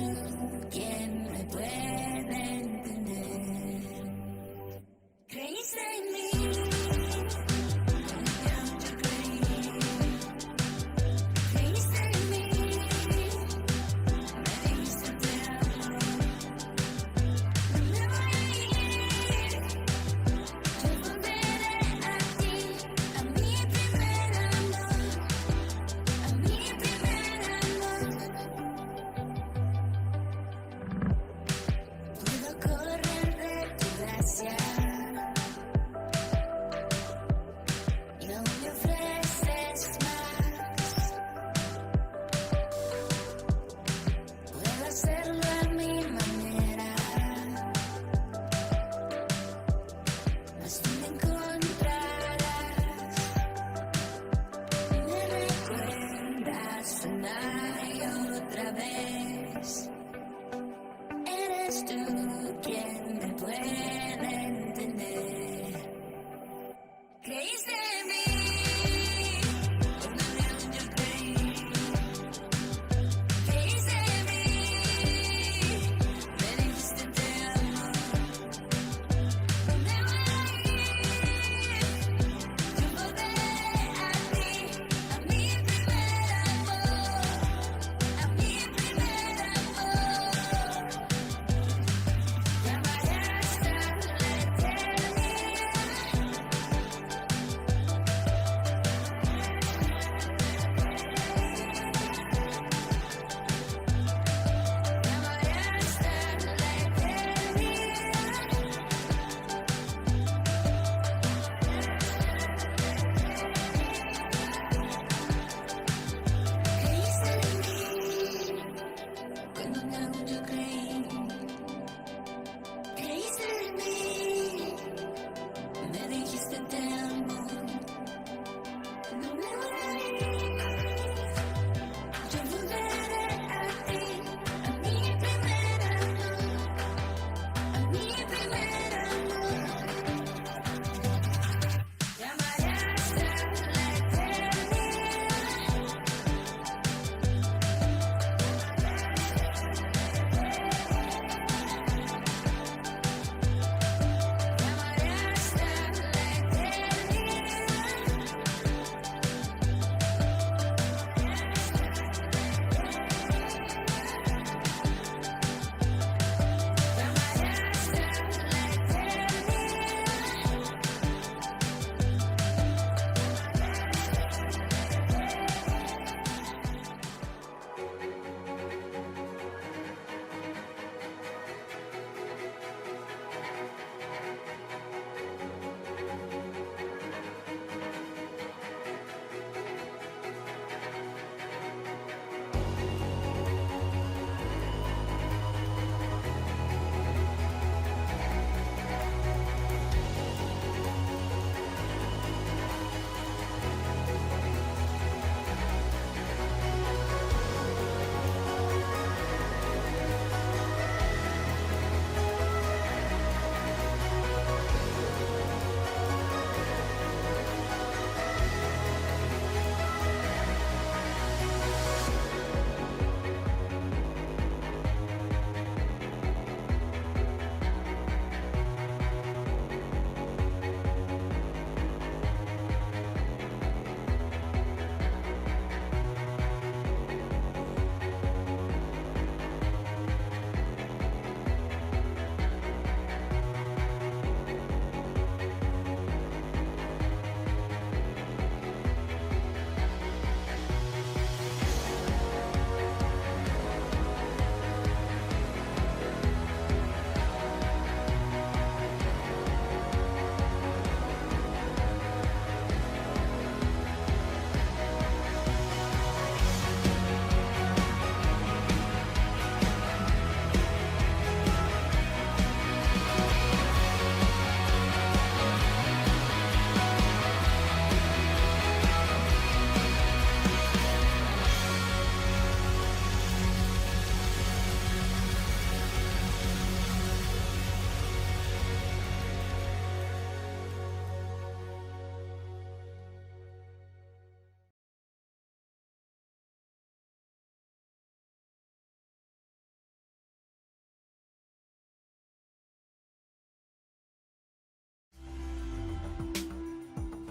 tú, ¿quién me puede entender? Creíste en mí, yo creí. Creíste en mí, me dijiste te amo. No me voy a ir, yo volveré a ti, a mi primer amor, a mi primer amor.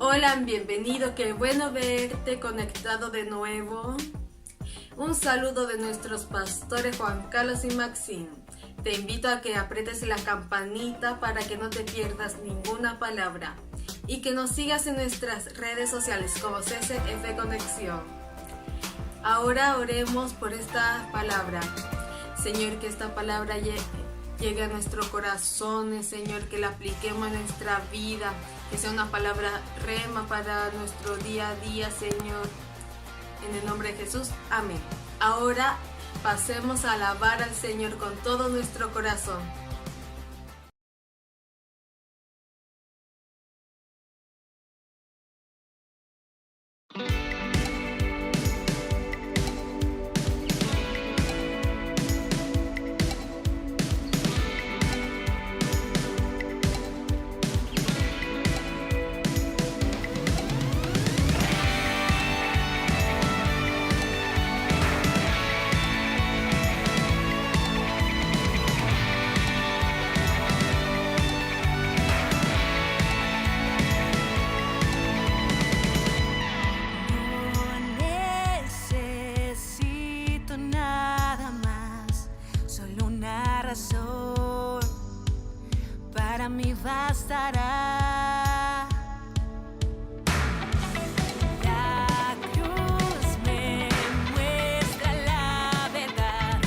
Hola, bienvenido, qué bueno verte conectado de nuevo. Un saludo de nuestros pastores Juan Carlos y Maxine. Te invito a que aprietes la campanita para que no te pierdas ninguna palabra y que nos sigas en nuestras redes sociales como CCF Conexión. Ahora oremos por esta palabra. Señor, que esta palabra llegue a nuestros corazones, Señor, que la apliquemos en nuestra vida, que sea una palabra rema para nuestro día a día, Señor. En el nombre de Jesús, amén. Ahora pasemos a alabar al Señor con todo nuestro corazón. Para mí bastará. La cruz me muestra la verdad,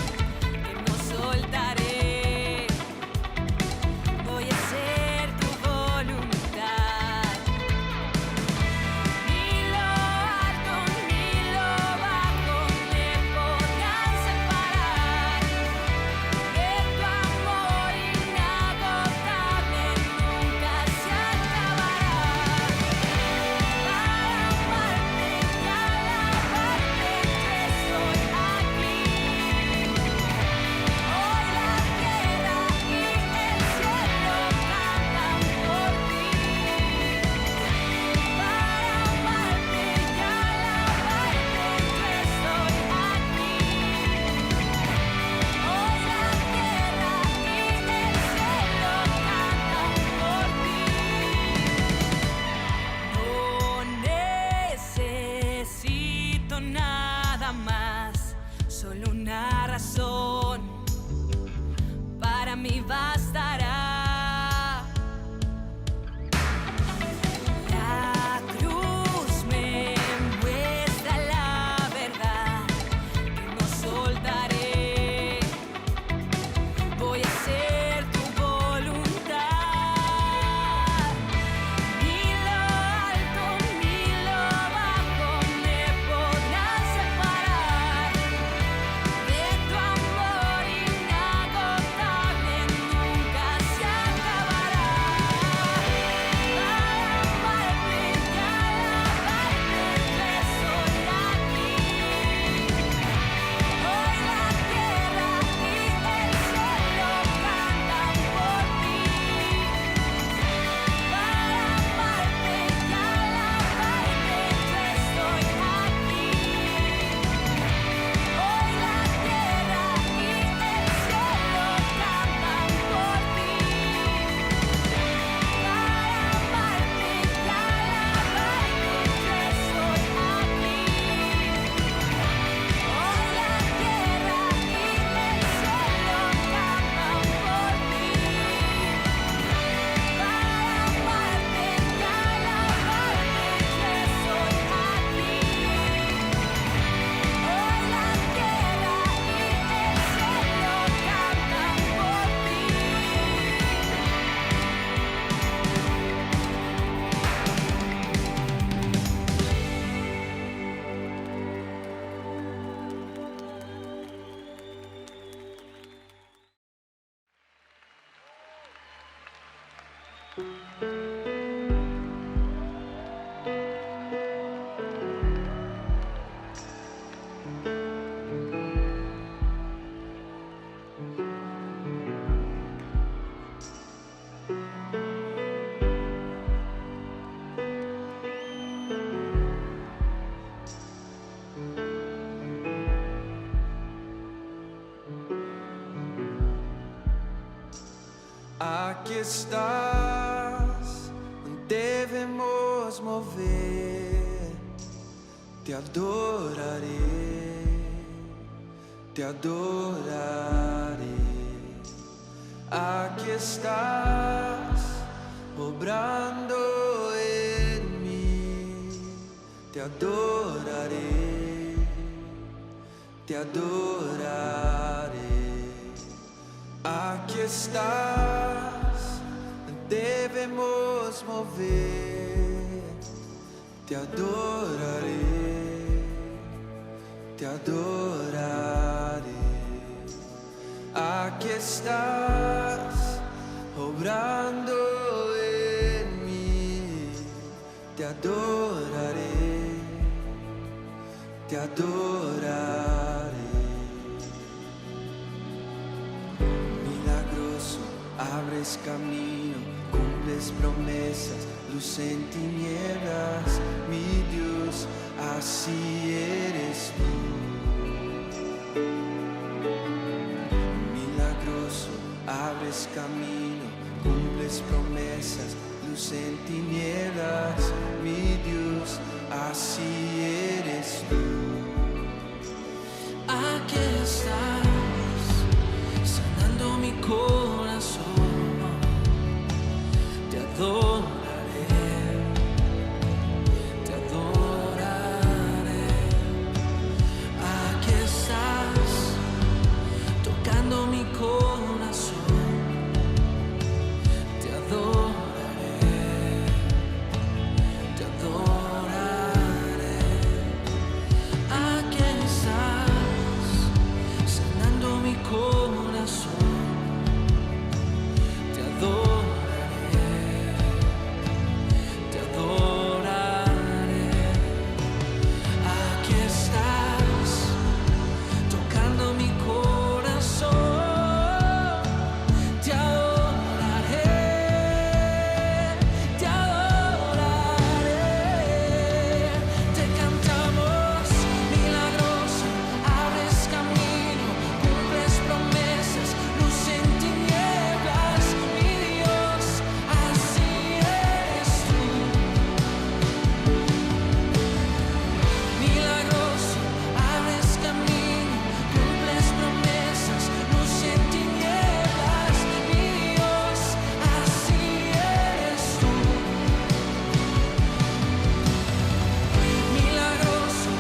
que no soltaré. Voy a hacer tu voluntad. Ni lo alto ni lo bajo me podrán separar de tu amor inagotable. Nunca se acabará. Para amarte y alabarte yo estoy aquí. Hoy la tierra y el cielo cantan por ti. Para amarte y alabarte yo estoy aquí. Hoy la tierra y el cielo cantan por ti. No necesito nada más, solo una razón. Para mí bastará. La cruz me muestra la verdad, que no soltaré. Voy a hacer tu voluntad. Ni lo alto ni lo bajo me podrán separar de tu amor inagotable. Nunca se acabará. Para amarte y alabarte yo estoy aquí. Hoy la tierra y el cielo cantan por ti. Para amarte y alabarte yo estoy aquí. Hoy la tierra y el cielo cantan por ti. Para amarte y alabarte yo estoy aquí. Hoy la tierra y el cielo cantan por ti. Para amarte y alabarte yo estoy aquí. Hoy la tierra y el cielo cantan por ti. Aquí estás, donde vemos debemos mover. Te adoraré, te adoraré. Aquí estás, obrando en mí. Te adoraré, te adoraré. Aquí estás, debemos mover. Te adoraré, te adoraré. Aquí estás, obrando en mí. Te adoraré, te adoraré. Milagroso, abres camino, cumples promesas, luz en tinieblas, mi Dios, así eres tú. Milagroso, abres camino, cumples promesas, luz en tinieblas, mi Dios, así eres tú. Aquí estás, sanando mi corazón, te adoraré, te adoraré. Aquí estás, tocando mi corazón, te adoraré, te adoraré. Aquí estás, sanando mi corazón, te adoraré, te adoraré. Aquí estás, tocando mi corazón, te adoraré, te adoraré. Te cantamos, milagroso, abres camino, cumples promesas, luz en tinieblas, mi Dios, así eres tú. Milagroso, abres camino, cumples promesas, luz en tinieblas, mi Dios, así eres tú. Milagroso,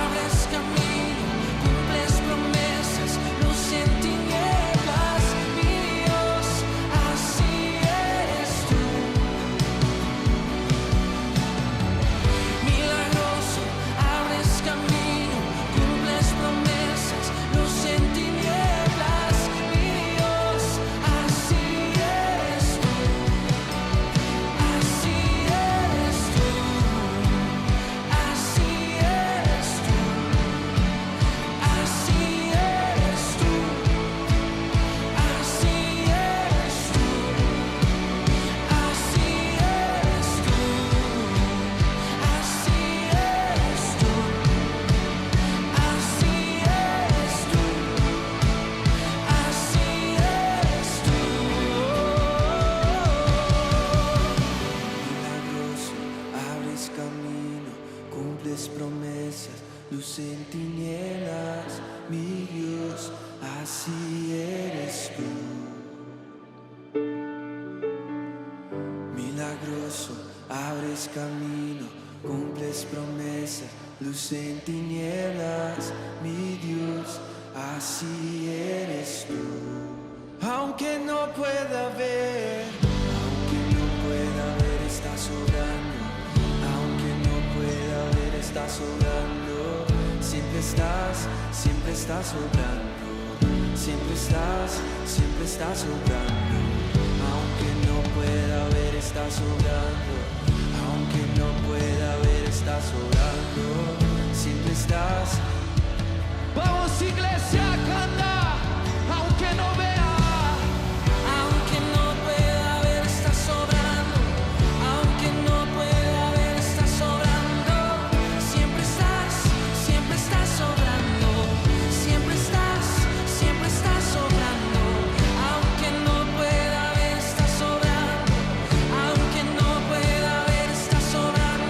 abres camino, cumples promesas, luz en tinieblas, mi Dios, así eres tú. Milagroso, abres camino, cumples promesas, luz en tinieblas, mi Dios, así eres tú. Así eres tú, así eres tú, así eres tú, así eres tú, así eres tú, así eres tú, así eres tú, así eres tú. Milagroso, abres camino, cumples promesas, luz en tinieblas, mi Dios, así eres tú. Milagroso, abres camino, cumples promesas, luz en tinieblas, mi Dios, así eres tú. Aunque no pueda ver, estás obrando. Aunque no pueda ver, estás obrando. Siempre estás obrando. Siempre estás obrando. Aunque no pueda ver, estás obrando. Aunque no pueda ver, estás obrando. Siempre estás. Vamos, iglesia, canta. Aunque no vea. Aunque no pueda ver, estás obrando. Aunque no pueda ver, estás obrando. Siempre estás obrando. Siempre estás obrando. Aunque no pueda ver, estás obrando. Aunque no pueda ver, estás obrando.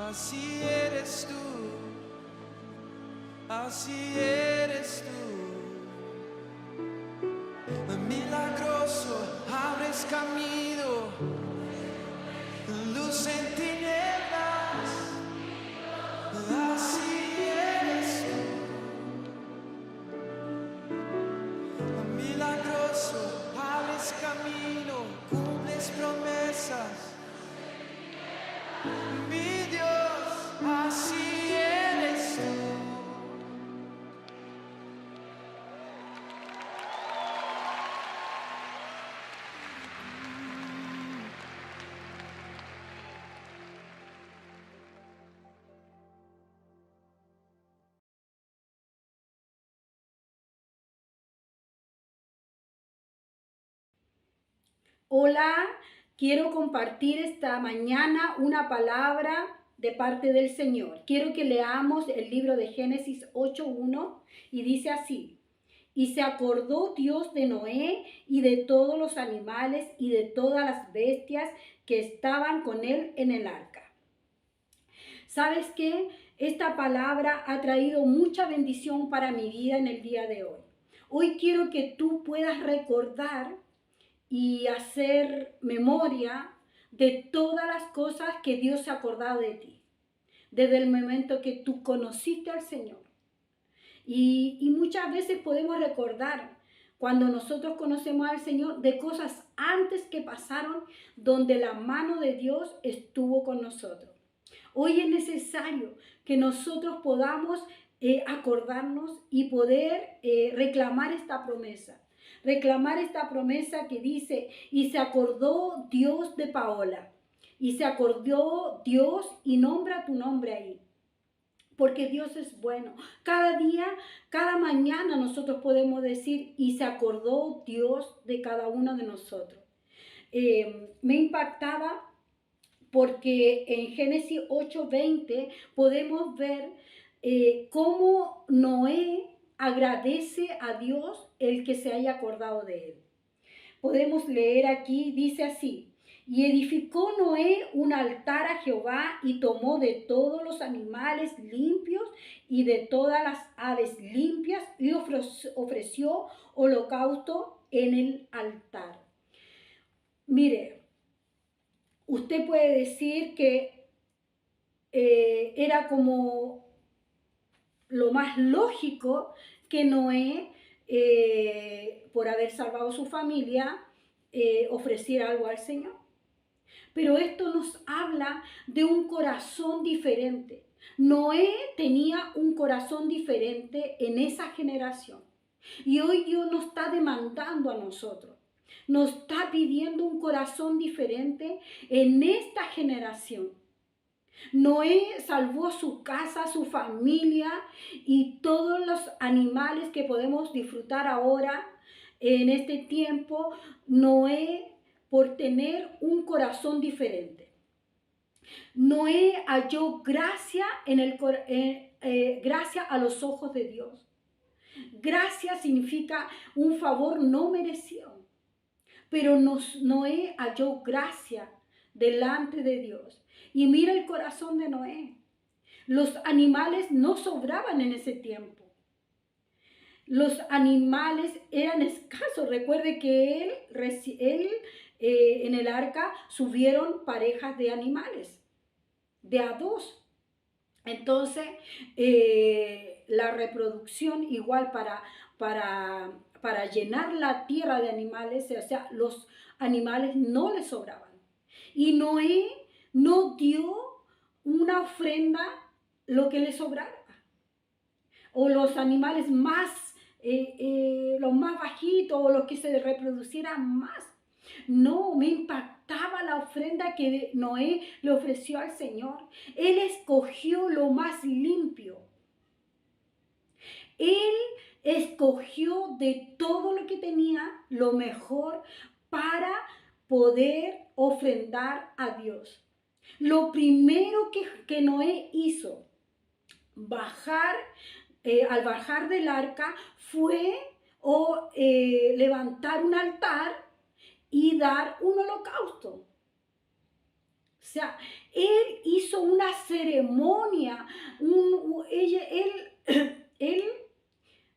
Así eres tú, así eres tú. Milagroso, abres camino, luz en tinieblas. Así eres tú. Milagroso, abres camino, cumples promesas. Mi Dios, así eres tú. Hola, quiero compartir esta mañana una palabra de parte del Señor. Quiero que leamos el libro de Génesis 8:1 y dice así: y se acordó Dios de Noé y de todos los animales y de todas las bestias que estaban con él en el arca. ¿Sabes qué? Esta palabra ha traído mucha bendición para mi vida en el día de hoy. Hoy quiero que tú puedas recordar y hacer memoria de todas las cosas que Dios se ha acordado de ti, desde el momento que tú conociste al Señor. Y muchas veces podemos recordar cuando nosotros conocemos al Señor de cosas antes que pasaron donde la mano de Dios estuvo con nosotros. Hoy es necesario que nosotros podamos acordarnos y poder reclamar esta promesa. Reclamar esta promesa que dice: y se acordó Dios de Paola. Y se acordó Dios, y nombra tu nombre ahí. Porque Dios es bueno. Cada día, cada mañana nosotros podemos decir: y se acordó Dios de cada uno de nosotros. Me impactaba porque en Génesis 8:20 podemos ver cómo Noé agradece a Dios el que se haya acordado de él. Podemos leer aquí, dice así: y edificó Noé un altar a Jehová y tomó de todos los animales limpios y de todas las aves limpias y ofreció holocausto en el altar. Mire, usted puede decir que era como lo más lógico que Noé, por haber salvado su familia, ofreciera algo al Señor. Pero esto nos habla de un corazón diferente. Noé tenía un corazón diferente en esa generación. Y hoy Dios nos está demandando a nosotros. Nos está pidiendo un corazón diferente en esta generación. Noé salvó su casa, su familia y todos los animales que podemos disfrutar ahora en este tiempo. Noé, por tener un corazón diferente. Noé halló gracia, gracia a los ojos de Dios. Gracia significa un favor no merecido. Pero Noé halló gracia delante de Dios. Y mira el corazón de Noé. Los animales no sobraban en ese tiempo. Los animales eran escasos. Recuerde que él en el arca subieron parejas de animales, de a dos. Entonces, la reproducción igual para llenar la tierra de animales, o sea, los animales no le sobraban. Y Noé no dio una ofrenda lo que le sobraba. O los animales más, los más bajitos, o los que se reproducieran más. No, me impactaba la ofrenda que Noé le ofreció al Señor. Él escogió lo más limpio. Él escogió de todo lo que tenía lo mejor para poder ofrendar a Dios. Lo primero que Noé hizo al bajar del arca fue levantar un altar y dar un holocausto. sea, él hizo una ceremonia, él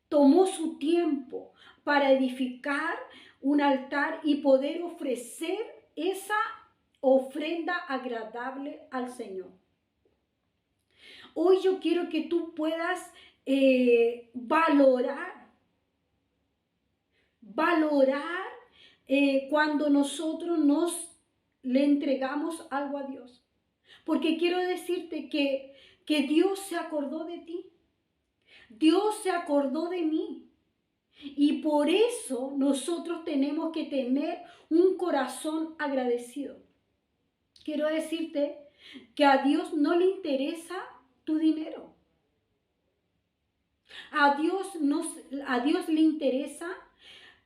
tomó su tiempo para edificar un altar y poder ofrecer esa ofrenda agradable al Señor. Hoy yo quiero que tú puedas valorar cuando nosotros le entregamos algo a Dios. Porque quiero decirte que Dios se acordó de ti. Dios se acordó de mí. Y por eso nosotros tenemos que tener un corazón agradecido. Quiero decirte que a Dios no le interesa tu dinero. A Dios le interesa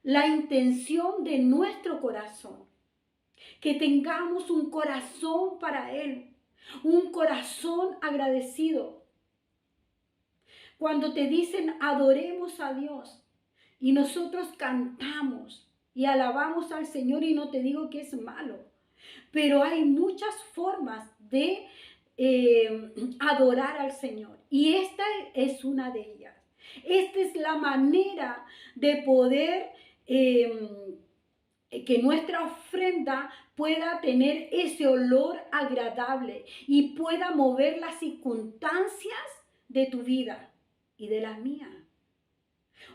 la intención de nuestro corazón. Que tengamos un corazón para Él, un corazón agradecido. Cuando te dicen adoremos a Dios y nosotros cantamos y alabamos al Señor, y no te digo que es malo, pero hay muchas formas de adorar al Señor y esta es una de ellas. Esta es la manera de poder que nuestra ofrenda pueda tener ese olor agradable y pueda mover las circunstancias de tu vida y de la mía.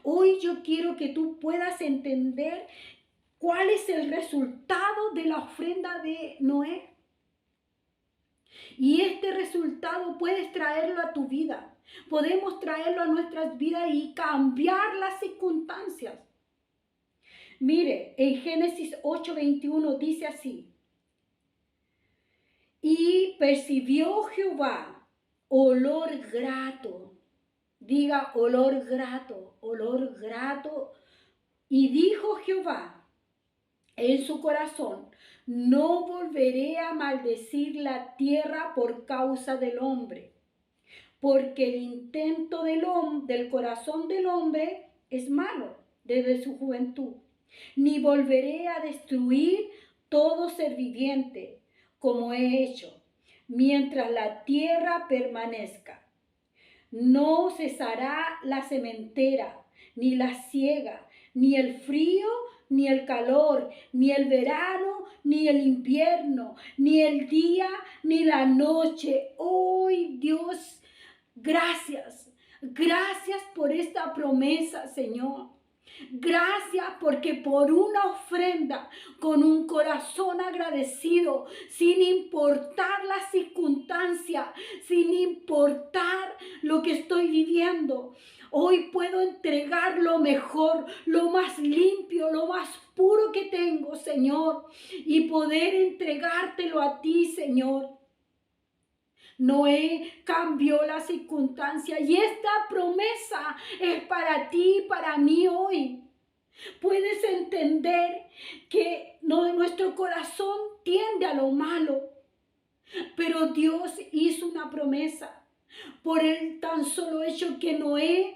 Hoy yo quiero que tú puedas entender cuál es el resultado de la ofrenda de Noé. Y este resultado puedes traerlo a tu vida. Podemos traerlo a nuestras vidas y cambiar las circunstancias. Mire, en Génesis 8:21 dice así: y percibió Jehová olor grato. Diga olor grato, olor grato. Y dijo Jehová en su corazón: no volveré a maldecir la tierra por causa del hombre, porque el intento del corazón del hombre es malo desde su juventud. Ni volveré a destruir todo ser viviente, como he hecho, mientras la tierra permanezca. No cesará la sementera, ni la siega, ni el frío, ni el calor, ni el verano, ni el invierno, ni el día, ni la noche. Hoy, Dios, gracias. Gracias por esta promesa, Señor. Gracias porque por una ofrenda con un corazón agradecido, sin importar la circunstancia, sin importar lo que estoy viviendo, hoy puedo entregar lo mejor, lo más limpio, lo más puro que tengo, Señor, y poder entregártelo a ti, Señor. Noé cambió la circunstancia y esta promesa es para ti y para mí hoy. Puedes entender que nuestro corazón tiende a lo malo, pero Dios hizo una promesa por el tan solo hecho que Noé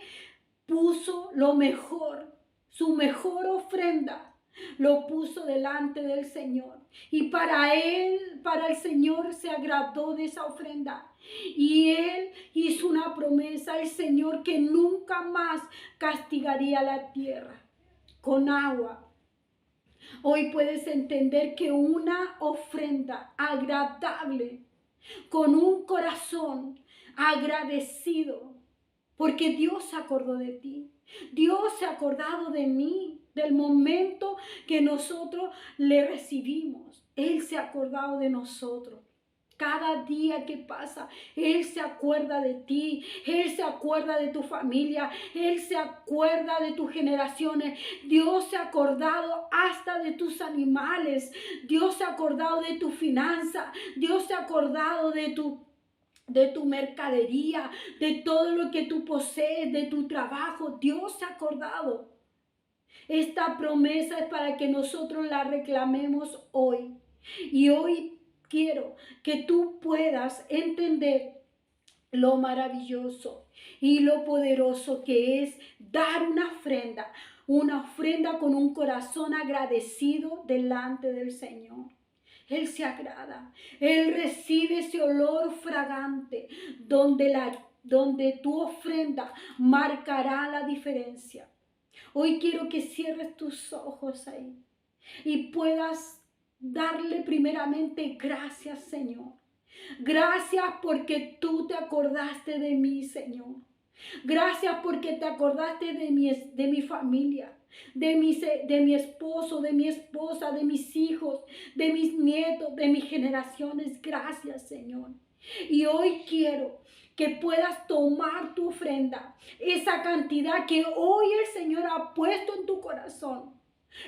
puso lo mejor, su mejor ofrenda. Lo puso delante del Señor y para el Señor se agradó de esa ofrenda y Él hizo una promesa al Señor que nunca más castigaría la tierra con agua. Hoy puedes entender que una ofrenda agradable con un corazón agradecido, porque Dios se acordó de ti, Dios se ha acordado de mí. Del momento que nosotros le recibimos, Él se ha acordado de nosotros. Cada día que pasa, Él se acuerda de ti, Él se acuerda de tu familia, Él se acuerda de tus generaciones. Dios se ha acordado hasta de tus animales, Dios se ha acordado de tu finanza, Dios se ha acordado de tu mercadería, de todo lo que tú posees, de tu trabajo. Dios se ha acordado. Esta promesa es para que nosotros la reclamemos hoy. Y hoy quiero que tú puedas entender lo maravilloso y lo poderoso que es dar una ofrenda con un corazón agradecido delante del Señor. Él se agrada. Él recibe ese olor fragante donde tu ofrenda marcará la diferencia. Hoy quiero que cierres tus ojos ahí y puedas darle primeramente gracias, Señor. Gracias porque tú te acordaste de mí, Señor. Gracias porque te acordaste de mi familia, de mi esposo, de mi esposa, de mis hijos, de mis nietos, de mis generaciones. Gracias, Señor. Y hoy quiero que puedas tomar tu ofrenda, esa cantidad que hoy el Señor ha puesto en tu corazón,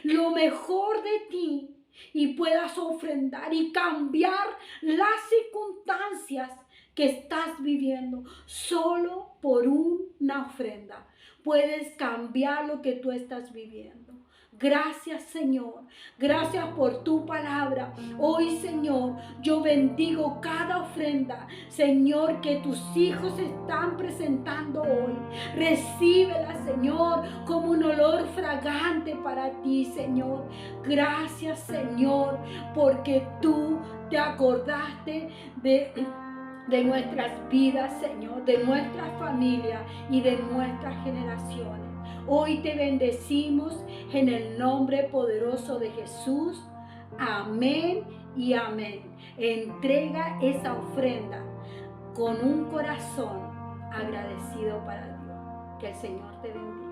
lo mejor de ti, y puedas ofrendar y cambiar las circunstancias que estás viviendo. Solo por una ofrenda puedes cambiar lo que tú estás viviendo. Gracias, Señor. Gracias por tu palabra. Hoy, Señor, yo bendigo cada ofrenda, Señor, que tus hijos están presentando hoy. Recíbela, Señor, como un olor fragante para ti, Señor. Gracias, Señor, porque tú te acordaste de nuestras vidas, Señor, de nuestra familia y de nuestras generaciones. Hoy te bendecimos en el nombre poderoso de Jesús. Amén y amén. Entrega esa ofrenda con un corazón agradecido para Dios. Que el Señor te bendiga.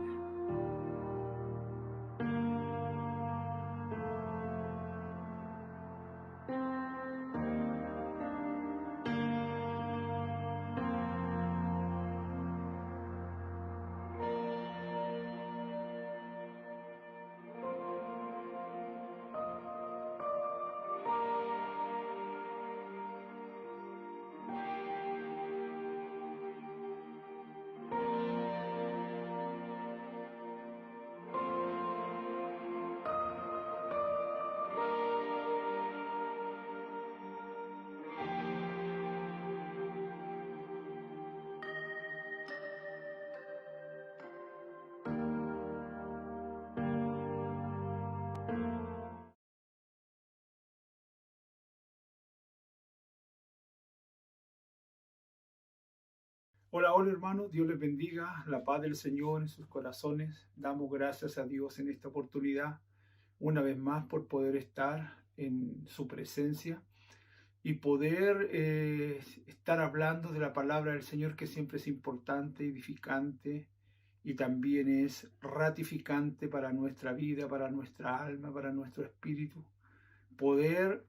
Hola, hola hermanos, Dios les bendiga, la paz del Señor en sus corazones. Damos gracias a Dios en esta oportunidad, una vez más por poder estar en su presencia y poder estar hablando de la palabra del Señor, que siempre es importante, edificante y también es ratificante para nuestra vida, para nuestra alma, para nuestro espíritu. Poder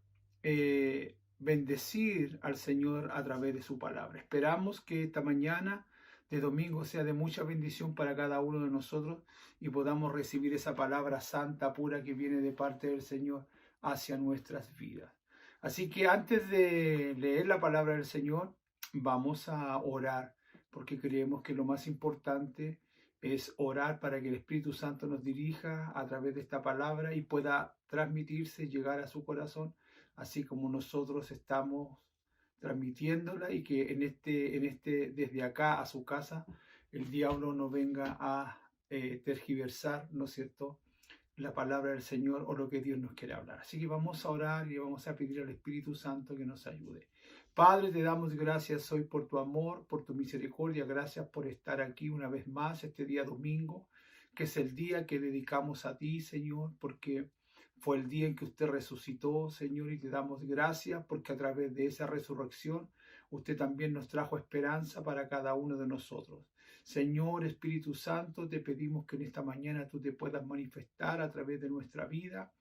bendecir al Señor a través de su palabra. Esperamos que esta mañana de domingo sea de mucha bendición para cada uno de nosotros y podamos recibir esa palabra santa, pura, que viene de parte del Señor hacia nuestras vidas. Así que antes de leer la palabra del Señor, vamos a orar, porque creemos que lo más importante es orar para que el Espíritu Santo nos dirija a través de esta palabra y pueda transmitirse y llegar a su corazón, así como nosotros estamos transmitiéndola, y que desde acá a su casa el diablo no venga a tergiversar, ¿no es cierto?, la palabra del Señor o lo que Dios nos quiere hablar. Así que vamos a orar y vamos a pedir al Espíritu Santo que nos ayude. Padre, te damos gracias hoy por tu amor, por tu misericordia. Gracias por estar aquí una vez más este día domingo, que es el día que dedicamos a ti, Señor, porque fue el día en que usted resucitó, Señor, y te damos gracias porque a través de esa resurrección usted también nos trajo esperanza para cada uno de nosotros. Señor Espíritu Santo, te pedimos que en esta mañana tú te puedas manifestar a través de nuestra vida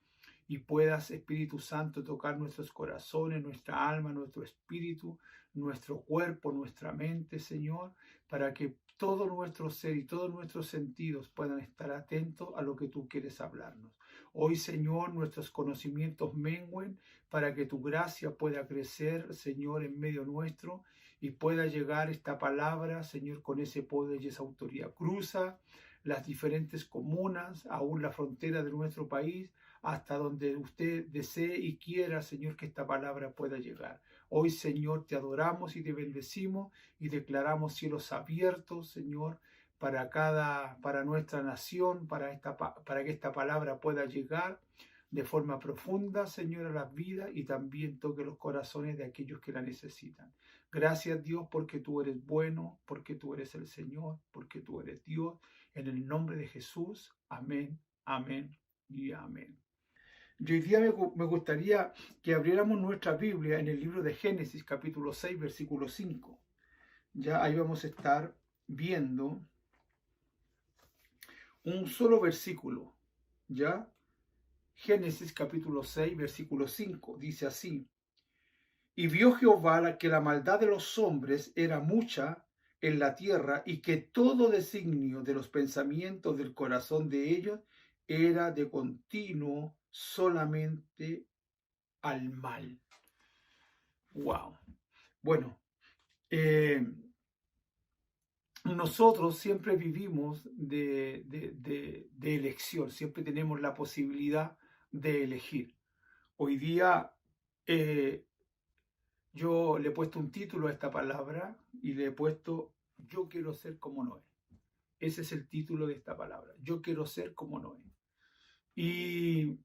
y puedas, Espíritu Santo, tocar nuestros corazones, nuestra alma, nuestro espíritu, nuestro cuerpo, nuestra mente, Señor, para que todo nuestro ser y todos nuestros sentidos puedan estar atentos a lo que tú quieres hablarnos. Hoy, Señor, nuestros conocimientos mengüen para que tu gracia pueda crecer, Señor, en medio nuestro, y pueda llegar esta palabra, Señor, con ese poder y esa autoridad. Cruza las diferentes comunas, aún la frontera de nuestro país, hasta donde usted desee y quiera, Señor, que esta palabra pueda llegar. Hoy, Señor, te adoramos y te bendecimos y declaramos cielos abiertos, Señor, para nuestra nación, para que esta palabra pueda llegar de forma profunda, Señor, a las vidas y también toque los corazones de aquellos que la necesitan. Gracias, Dios, porque tú eres bueno, porque tú eres el Señor, porque tú eres Dios. En el nombre de Jesús. Amén, amén y amén. Y hoy día me gustaría que abriéramos nuestra Biblia en el libro de Génesis, capítulo 6, versículo 5. Ya ahí vamos a estar viendo un solo versículo, ¿ya? Génesis capítulo 6, versículo 5, dice así: Y vio Jehová que la maldad de los hombres era mucha en la tierra, y que todo designio de los pensamientos del corazón de ellos era de continuo solamente al mal. Wow. Bueno, nosotros siempre vivimos de elección, siempre tenemos la posibilidad de elegir. Hoy día yo le he puesto un título a esta palabra y le he puesto yo quiero ser como Noé. Ese es el título de esta palabra, yo quiero ser como Noé. Y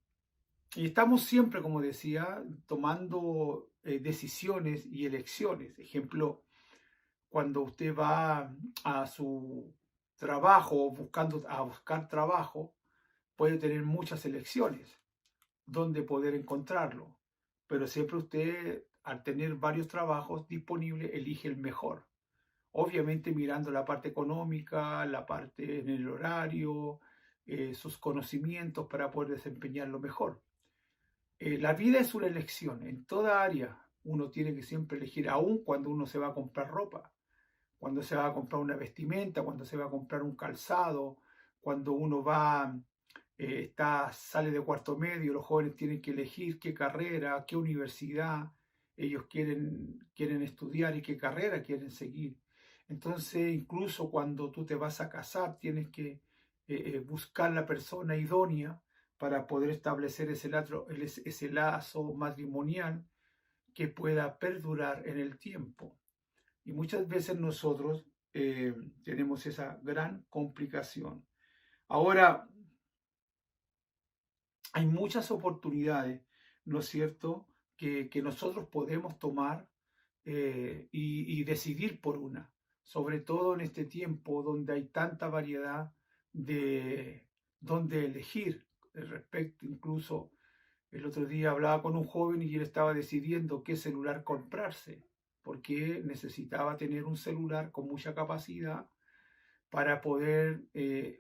estamos siempre, como decía, tomando decisiones y elecciones. Ejemplo, cuando usted va a su trabajo a buscar trabajo, puede tener muchas elecciones donde poder encontrarlo, pero siempre usted, al tener varios trabajos disponibles, elige el mejor. Obviamente mirando la parte económica, la parte en el horario, sus conocimientos para poder desempeñarlo mejor. La vida es una elección. En toda área uno tiene que siempre elegir, aun cuando uno se va a comprar ropa, cuando se va a comprar una vestimenta, cuando se va a comprar un calzado, cuando uno va, sale de cuarto medio, los jóvenes tienen que elegir qué carrera, qué universidad ellos quieren estudiar y qué carrera quieren seguir. Entonces, incluso cuando tú te vas a casar, tienes que buscar la persona idónea para poder establecer ese lazo matrimonial que pueda perdurar en el tiempo. Y muchas veces nosotros tenemos esa gran complicación. Ahora, hay muchas oportunidades, ¿no es cierto?, que nosotros podemos tomar y decidir por una. Sobre todo en este tiempo donde hay tanta variedad de donde elegir. Respecto, incluso el otro día hablaba con un joven y él estaba decidiendo qué celular comprarse, porque necesitaba tener un celular con mucha capacidad para poder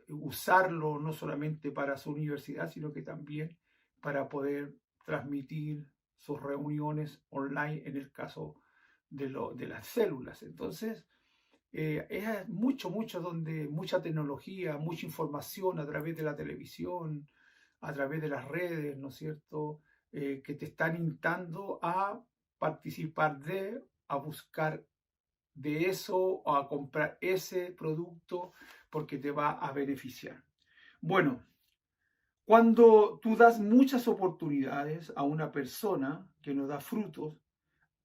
usarlo no solamente para su universidad, sino que también para poder transmitir sus reuniones online en el caso de las células. Entonces, es mucho donde mucha tecnología, mucha información a través de la televisión, a través de las redes, ¿no es cierto?, que te están instando a participar a buscar de eso o a comprar ese producto porque te va a beneficiar. Bueno, cuando tú das muchas oportunidades a una persona que no da frutos,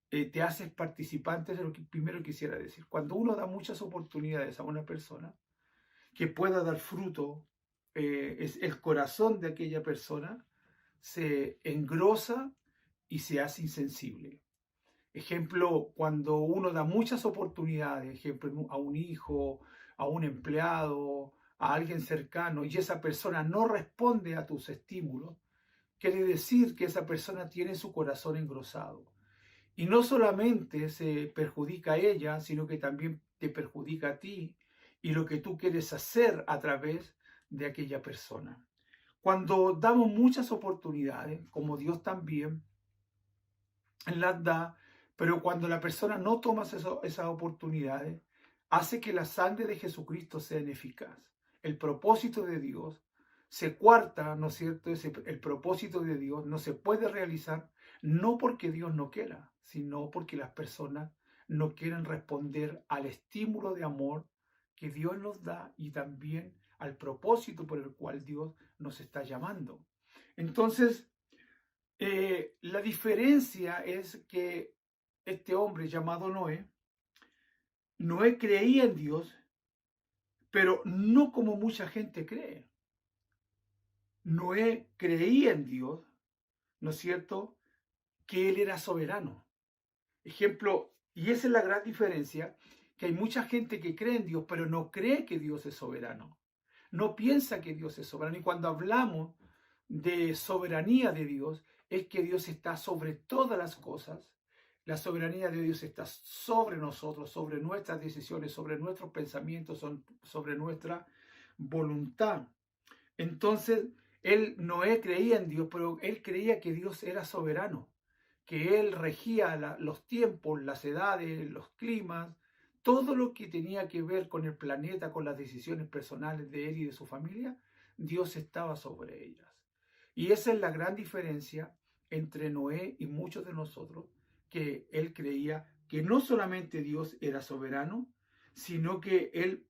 te haces participante de lo que primero quisiera decir. Cuando uno da muchas oportunidades a una persona que pueda dar fruto, es el corazón de aquella persona se engrosa y se hace insensible. Ejemplo, cuando uno da muchas oportunidades, ejemplo, a un hijo, a un empleado, a alguien cercano, y esa persona no responde a tus estímulos, quiere decir que esa persona tiene su corazón engrosado. Y no solamente se perjudica a ella, sino que también te perjudica a ti y lo que tú quieres hacer a través de aquella persona. Cuando damos muchas oportunidades, como Dios también las da, pero cuando la persona no toma esas oportunidades, hace que la sangre de Jesucristo sea ineficaz. El propósito de Dios se cuarta, ¿no es cierto? El propósito de Dios no se puede realizar, no porque Dios no quiera, sino porque las personas no quieren responder al estímulo de amor que Dios nos da y también al propósito por el cual Dios nos está llamando. Entonces, la diferencia es que este hombre llamado Noé creía en Dios, pero no como mucha gente cree. Noé creía en Dios, ¿no es cierto?, que Él era soberano. Ejemplo, y esa es la gran diferencia, que hay mucha gente que cree en Dios, pero no cree que Dios es soberano. No piensa que Dios es soberano. Y cuando hablamos de soberanía de Dios, es que Dios está sobre todas las cosas. La soberanía de Dios está sobre nosotros, sobre nuestras decisiones, sobre nuestros pensamientos, sobre nuestra voluntad. Entonces, Noé creía en Dios, pero él creía que Dios era soberano, que Él regía los tiempos, las edades, los climas, todo lo que tenía que ver con el planeta, con las decisiones personales de él y de su familia, Dios estaba sobre ellas. Y esa es la gran diferencia entre Noé y muchos de nosotros, que él creía que no solamente Dios era soberano, sino que él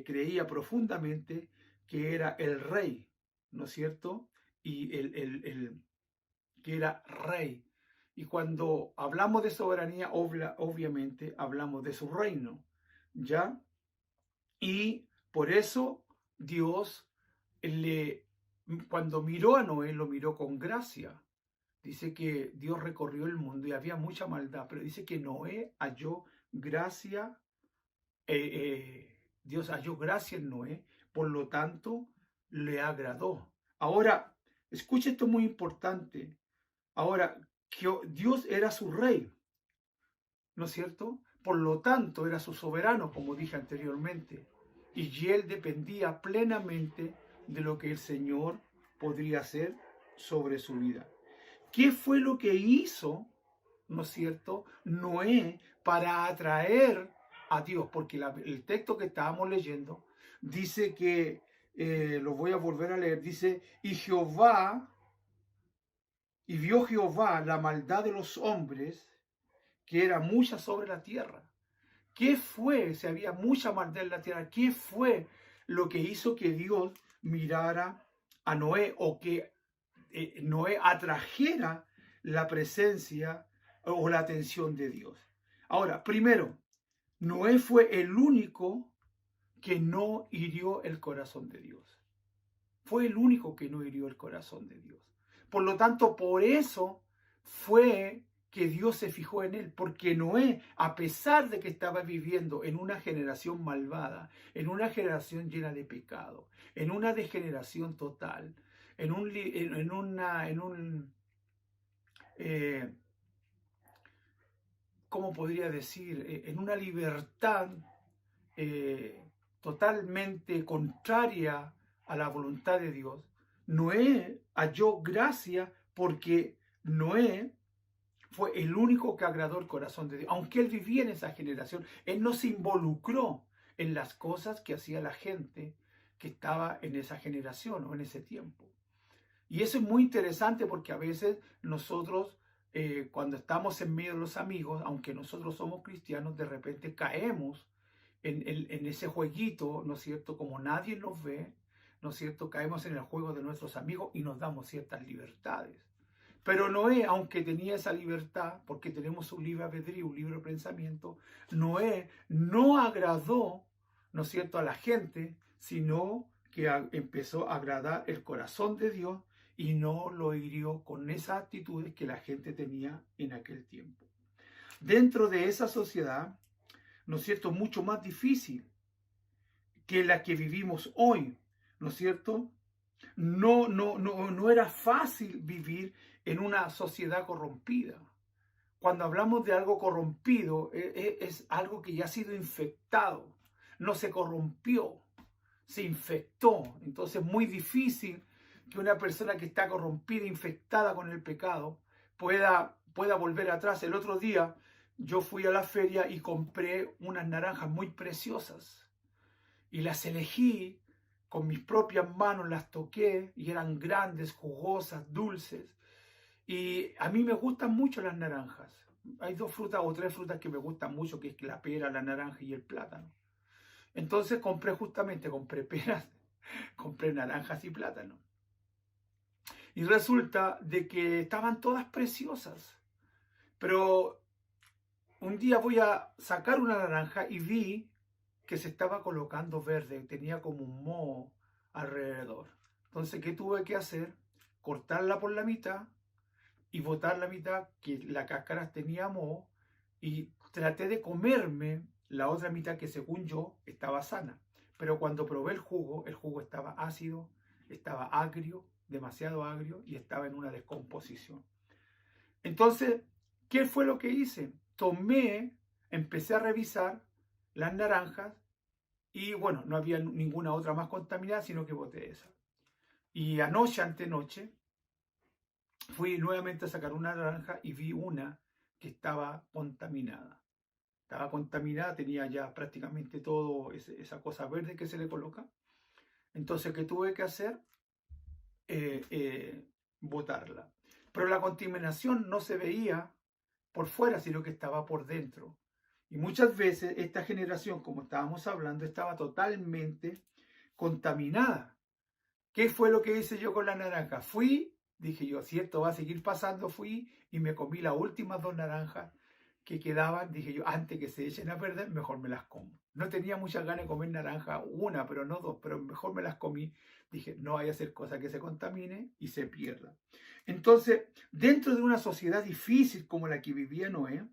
creía profundamente que era el rey, ¿no es cierto? Y que era rey. Y cuando hablamos de soberanía, obviamente hablamos de su reino, ¿ya? Y por eso Dios, cuando miró a Noé, lo miró con gracia. Dice que Dios recorrió el mundo y había mucha maldad, pero dice que Noé halló gracia, Dios halló gracia en Noé, por lo tanto, le agradó. Ahora, escuche esto muy importante. Ahora, que Dios era su rey, ¿no es cierto? Por lo tanto, era su soberano, como dije anteriormente. Y él dependía plenamente de lo que el Señor podría hacer sobre su vida. ¿Qué fue lo que hizo, no es cierto, Noé para atraer a Dios? Porque el texto que estábamos leyendo dice que, lo voy a volver a leer, dice, y vio Jehová la maldad de los hombres, que era mucha sobre la tierra. ¿Qué fue? Si había mucha maldad en la tierra, ¿qué fue lo que hizo que Dios mirara a Noé, o que Noé atrajera la presencia o la atención de Dios? Ahora, primero, Noé fue el único que no hirió el corazón de Dios. Fue el único que no hirió el corazón de Dios. Por lo tanto, por eso fue que Dios se fijó en él, porque Noé, a pesar de que estaba viviendo en una generación malvada, en una generación llena de pecado, en una degeneración total, ¿cómo podría decir? En una libertad totalmente contraria a la voluntad de Dios, Noé halló gracia porque Noé fue el único que agradó el corazón de Dios. Aunque él vivía en esa generación, él no se involucró en las cosas que hacía la gente que estaba en esa generación o en ese tiempo. Y eso es muy interesante, porque a veces nosotros, cuando estamos en medio de los amigos, aunque nosotros somos cristianos, de repente caemos en ese jueguito, ¿no es cierto? Como nadie nos ve, ¿no es cierto? Caemos en el juego de nuestros amigos y nos damos ciertas libertades. Pero Noé, aunque tenía esa libertad, porque tenemos un libre albedrío, un libre pensamiento, Noé no agradó, ¿no es cierto?, a la gente, sino que empezó a agradar el corazón de Dios y no lo hirió con esas actitudes que la gente tenía en aquel tiempo. Dentro de esa sociedad, ¿no es cierto?, mucho más difícil que la que vivimos hoy, ¿no es cierto? No era fácil vivir en una sociedad corrompida. Cuando hablamos de algo corrompido, es algo que ya ha sido infectado, no se corrompió, se infectó. Entonces es muy difícil que una persona que está corrompida, infectada con el pecado, pueda volver atrás. El otro día yo fui a la feria y compré unas naranjas muy preciosas y las elegí con mis propias manos, las toqué y eran grandes, jugosas, dulces. Y a mí me gustan mucho las naranjas. Hay 2 frutas o 3 frutas que me gustan mucho, que es la pera, la naranja y el plátano. Entonces compré peras, compré naranjas y plátanos. Y resulta de que estaban todas preciosas. Pero un día voy a sacar una naranja y vi que se estaba colocando verde, tenía como un moho alrededor. Entonces, ¿qué tuve que hacer? Cortarla por la mitad y botar la mitad, que la cáscara tenía moho, y traté de comerme la otra mitad que según yo estaba sana. Pero cuando probé el jugo estaba ácido, estaba agrio, demasiado agrio, y estaba en una descomposición. Entonces, ¿qué fue lo que hice? Empecé a revisar las naranjas y bueno, no había ninguna otra más contaminada, sino que boté esa. Y antenoche, fui nuevamente a sacar una naranja y vi una que estaba contaminada. Estaba contaminada, tenía ya prácticamente todo esa cosa verde que se le coloca. Entonces, ¿qué tuve que hacer? Botarla. Pero la contaminación no se veía por fuera, sino que estaba por dentro. Y muchas veces esta generación, como estábamos hablando, estaba totalmente contaminada. ¿Qué fue lo que hice yo con la naranja? Dije yo, si esto va a seguir pasando, fui y me comí las últimas 2 naranjas que quedaban. Dije yo, antes que se echen a perder, mejor me las como. No tenía muchas ganas de comer naranja, una, pero no 2, pero mejor me las comí. Dije, no vaya a ser cosa que se contamine y se pierda. Entonces, dentro de una sociedad difícil como la que vivía Noé,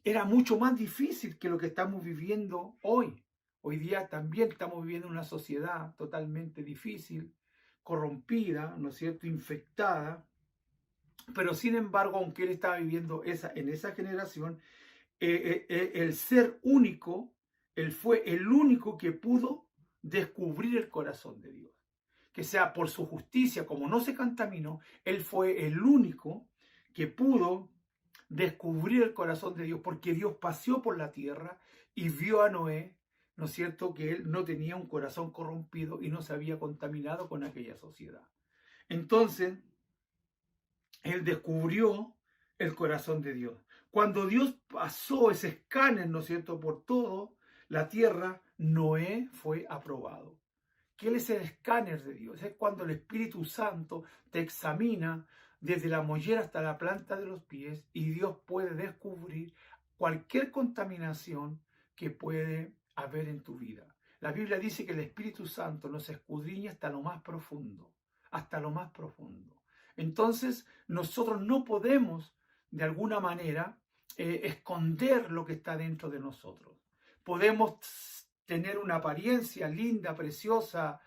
era mucho más difícil que lo que estamos viviendo hoy. Hoy día también estamos viviendo una sociedad totalmente difícil, corrompida, ¿no es cierto?, infectada. Pero sin embargo, aunque él estaba viviendo en esa generación, el ser único, él fue el único que pudo descubrir el corazón de Dios. Que sea por su justicia, como no se contaminó, él fue el único que pudo descubrir el corazón de Dios, porque Dios paseó por la tierra y vio a Noé, ¿no es cierto?, que él no tenía un corazón corrompido y no se había contaminado con aquella sociedad. Entonces, él descubrió el corazón de Dios. Cuando Dios pasó ese escáner, ¿no es cierto?, por todo la tierra, Noé fue aprobado. ¿Qué es el escáner de Dios? Es cuando el Espíritu Santo te examina desde la mollera hasta la planta de los pies y Dios puede descubrir cualquier contaminación que puede haber en tu vida. La Biblia dice que el Espíritu Santo nos escudriña hasta lo más profundo, hasta lo más profundo. Entonces, nosotros no podemos, de alguna manera, esconder lo que está dentro de nosotros. Podemos tener una apariencia linda, preciosa,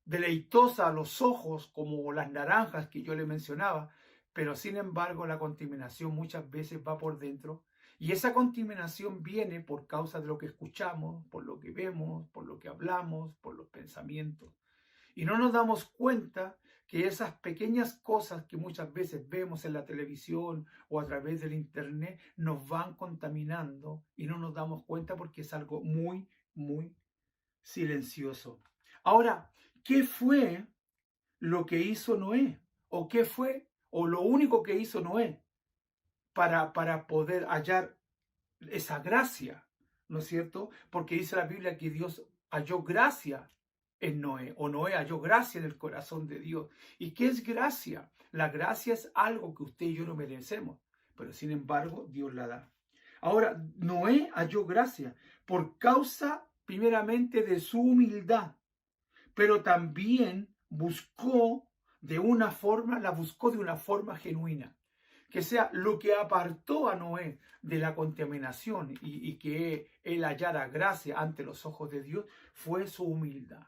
deleitosa a los ojos, como las naranjas que yo le mencionaba, pero sin embargo la contaminación muchas veces va por dentro, y esa contaminación viene por causa de lo que escuchamos, por lo que vemos, por lo que hablamos, por los pensamientos. Y no nos damos cuenta que esas pequeñas cosas que muchas veces vemos en la televisión o a través del internet nos van contaminando y no nos damos cuenta porque es algo muy, muy silencioso. Ahora, ¿qué fue lo que hizo Noé? ¿O qué fue, o lo único que hizo Noé para poder hallar esa gracia? ¿No es cierto? Porque dice la Biblia que Dios halló gracia en Noé, o Noé halló gracia en el corazón de Dios. ¿Y qué es gracia? La gracia es algo que usted y yo no merecemos, pero sin embargo Dios la da. Ahora, Noé halló gracia por causa primeramente de su humildad, pero también la buscó de una forma genuina. Que sea lo que apartó a Noé de la contaminación y que él hallara gracia ante los ojos de Dios fue su humildad.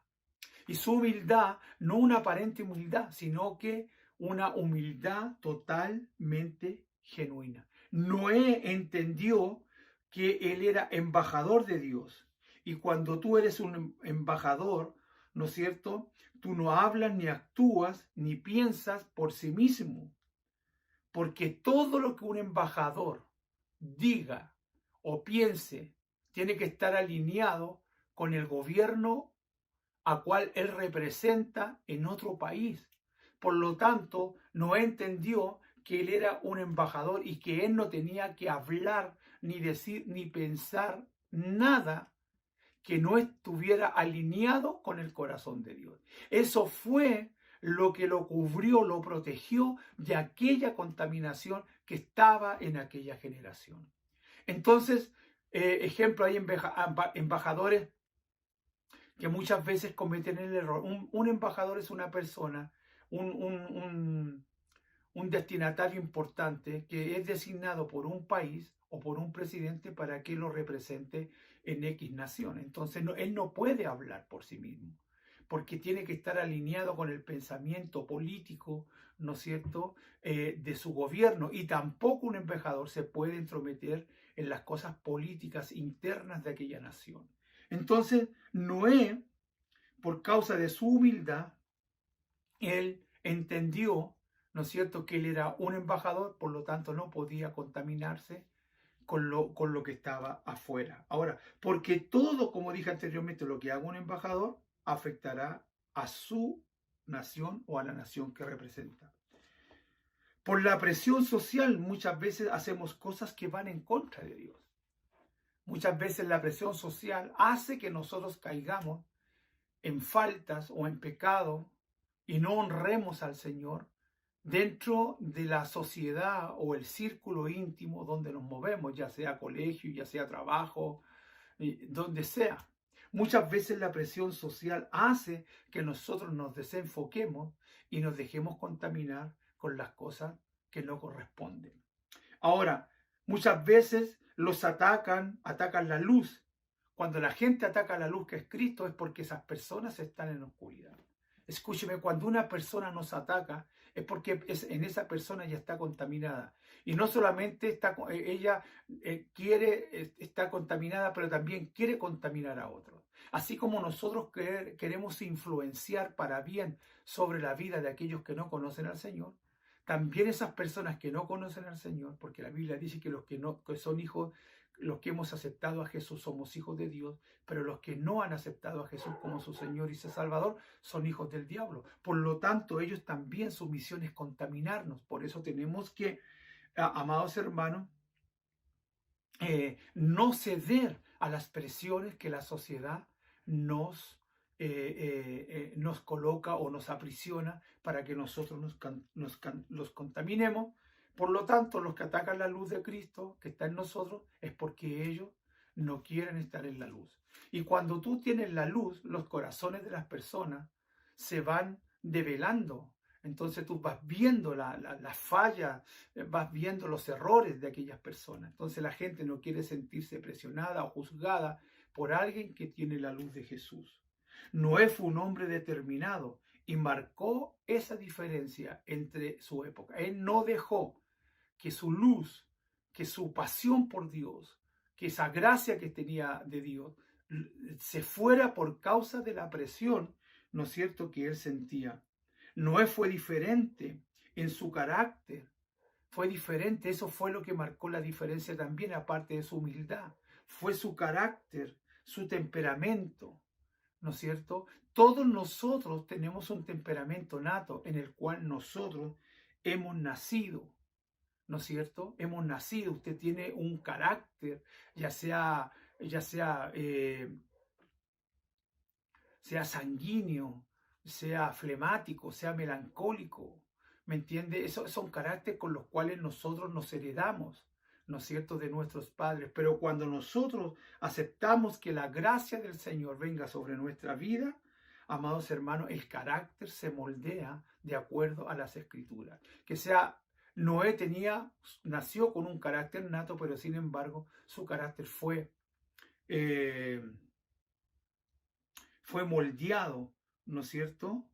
Y su humildad, no una aparente humildad, sino que una humildad totalmente genuina. Noé entendió que él era embajador de Dios. Y cuando tú eres un embajador, ¿no es cierto?, tú no hablas, ni actúas, ni piensas por sí mismo. Porque todo lo que un embajador diga o piense tiene que estar alineado con el gobierno a cual él representa en otro país. Por lo tanto, Noé entendió que él era un embajador y que él no tenía que hablar, ni decir, ni pensar nada que no estuviera alineado con el corazón de Dios. Eso fue lo que lo cubrió, lo protegió de aquella contaminación que estaba en aquella generación. Entonces, ejemplo, hay embajadores que muchas veces cometen el error. Un embajador es una persona, un un destinatario importante que es designado por un país o por un presidente para que lo represente en X nación. Entonces él no puede hablar por sí mismo, porque tiene que estar alineado con el pensamiento político, ¿no es cierto?, de su gobierno. Y tampoco un embajador se puede entrometer en las cosas políticas internas de aquella nación. Entonces, Noé, por causa de su humildad, él entendió, ¿no es cierto?, que él era un embajador, por lo tanto no podía contaminarse con lo que estaba afuera. Ahora, porque todo, como dije anteriormente, lo que haga un embajador afectará a su nación o a la nación que representa. Por la presión social muchas veces hacemos cosas que van en contra de Dios. Muchas veces la presión social hace que nosotros caigamos en faltas o en pecado y no honremos al Señor dentro de la sociedad o el círculo íntimo donde nos movemos, ya sea colegio, ya sea trabajo, donde sea. Muchas veces la presión social hace que nosotros nos desenfoquemos y nos dejemos contaminar con las cosas que no corresponden. Ahora, muchas veces los atacan la luz. Cuando la gente ataca la luz que es Cristo es porque esas personas están en oscuridad. Escúcheme, cuando una persona nos ataca es porque en esa persona ya está contaminada. Y no solamente ella está contaminada, pero también quiere contaminar a otros. Así como nosotros queremos influenciar para bien sobre la vida de aquellos que no conocen al Señor, también esas personas que no conocen al Señor, porque la Biblia dice que los que son hijos, los que hemos aceptado a Jesús somos hijos de Dios, pero los que no han aceptado a Jesús como su Señor y su Salvador son hijos del diablo. Por lo tanto, ellos también, su misión es contaminarnos. Por eso tenemos que, amados hermanos, no ceder a las presiones que la sociedad nos coloca o nos aprisiona para que nosotros los contaminemos. Por lo tanto, los que atacan la luz de Cristo que está en nosotros es porque ellos no quieren estar en la luz. Y cuando tú tienes la luz, los corazones de las personas se van develando. Entonces tú vas viendo las fallas, vas viendo los errores de aquellas personas. Entonces la gente no quiere sentirse presionada o juzgada por alguien que tiene la luz de Jesús. Noé fue un hombre determinado y marcó esa diferencia entre su época. Él no dejó que su luz, que su pasión por Dios, que esa gracia que tenía de Dios, se fuera por causa de la presión, ¿no es cierto?, que él sentía. Noé fue diferente en su carácter, fue diferente, eso fue lo que marcó la diferencia también, aparte de su humildad, fue su carácter, su temperamento, ¿no es cierto? Todos nosotros tenemos un temperamento nato en el cual nosotros hemos nacido, ¿no es cierto? Hemos nacido, usted tiene un carácter, sea sanguíneo, sea flemático, sea melancólico, ¿me entiende? Esos son caracteres con los cuales nosotros nos heredamos, ¿no es cierto?, de nuestros padres. Pero cuando nosotros aceptamos que la gracia del Señor venga sobre nuestra vida, amados hermanos, el carácter se moldea de acuerdo a las Escrituras. Noé nació con un carácter nato, pero sin embargo su carácter fue moldeado, ¿no es cierto?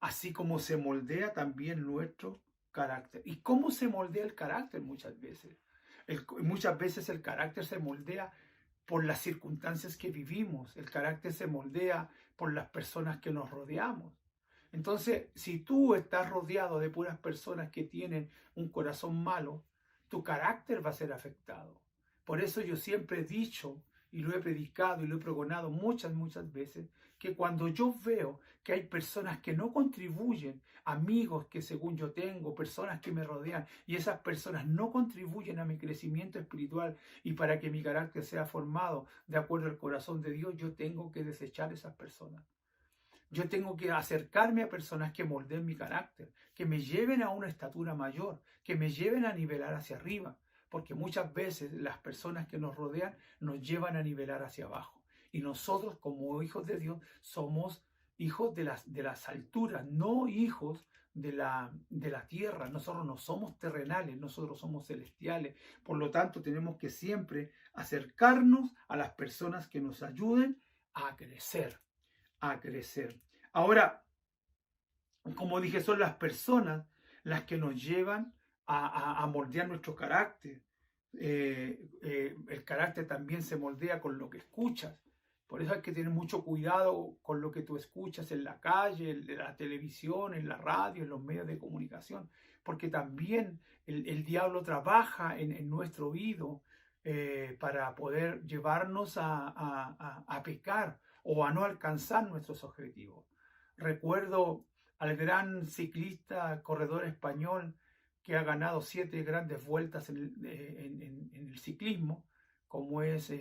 Así como se moldea también nuestro carácter. ¿Y cómo se moldea el carácter muchas veces? Muchas veces el carácter se moldea por las circunstancias que vivimos. El carácter se moldea por las personas que nos rodeamos. Entonces, si tú estás rodeado de puras personas que tienen un corazón malo, tu carácter va a ser afectado. Por eso yo siempre he dicho, y lo he predicado y lo he pregonado muchas veces, que cuando yo veo que hay personas que no contribuyen, amigos que según yo tengo, personas que me rodean, y esas personas no contribuyen a mi crecimiento espiritual y para que mi carácter sea formado de acuerdo al corazón de Dios, yo tengo que desechar esas personas. Yo tengo que acercarme a personas que moldeen mi carácter, que me lleven a una estatura mayor, que me lleven a nivelar hacia arriba, porque muchas veces las personas que nos rodean nos llevan a nivelar hacia abajo. Y nosotros como hijos de Dios somos hijos de las alturas, no hijos de la tierra. Nosotros no somos terrenales, nosotros somos celestiales. Por lo tanto, tenemos que siempre acercarnos a las personas que nos ayuden a crecer, a crecer. Ahora, como dije, son las personas las que nos llevan a moldear nuestro carácter. El carácter también se moldea con lo que escuchas. Por eso hay que tener mucho cuidado con lo que tú escuchas en la calle, en la televisión, en la radio, en los medios de comunicación, porque también el diablo trabaja en nuestro oído para poder llevarnos a pecar o a no alcanzar nuestros objetivos. Recuerdo al gran ciclista, corredor español, que ha ganado 7 grandes vueltas en el ciclismo, como es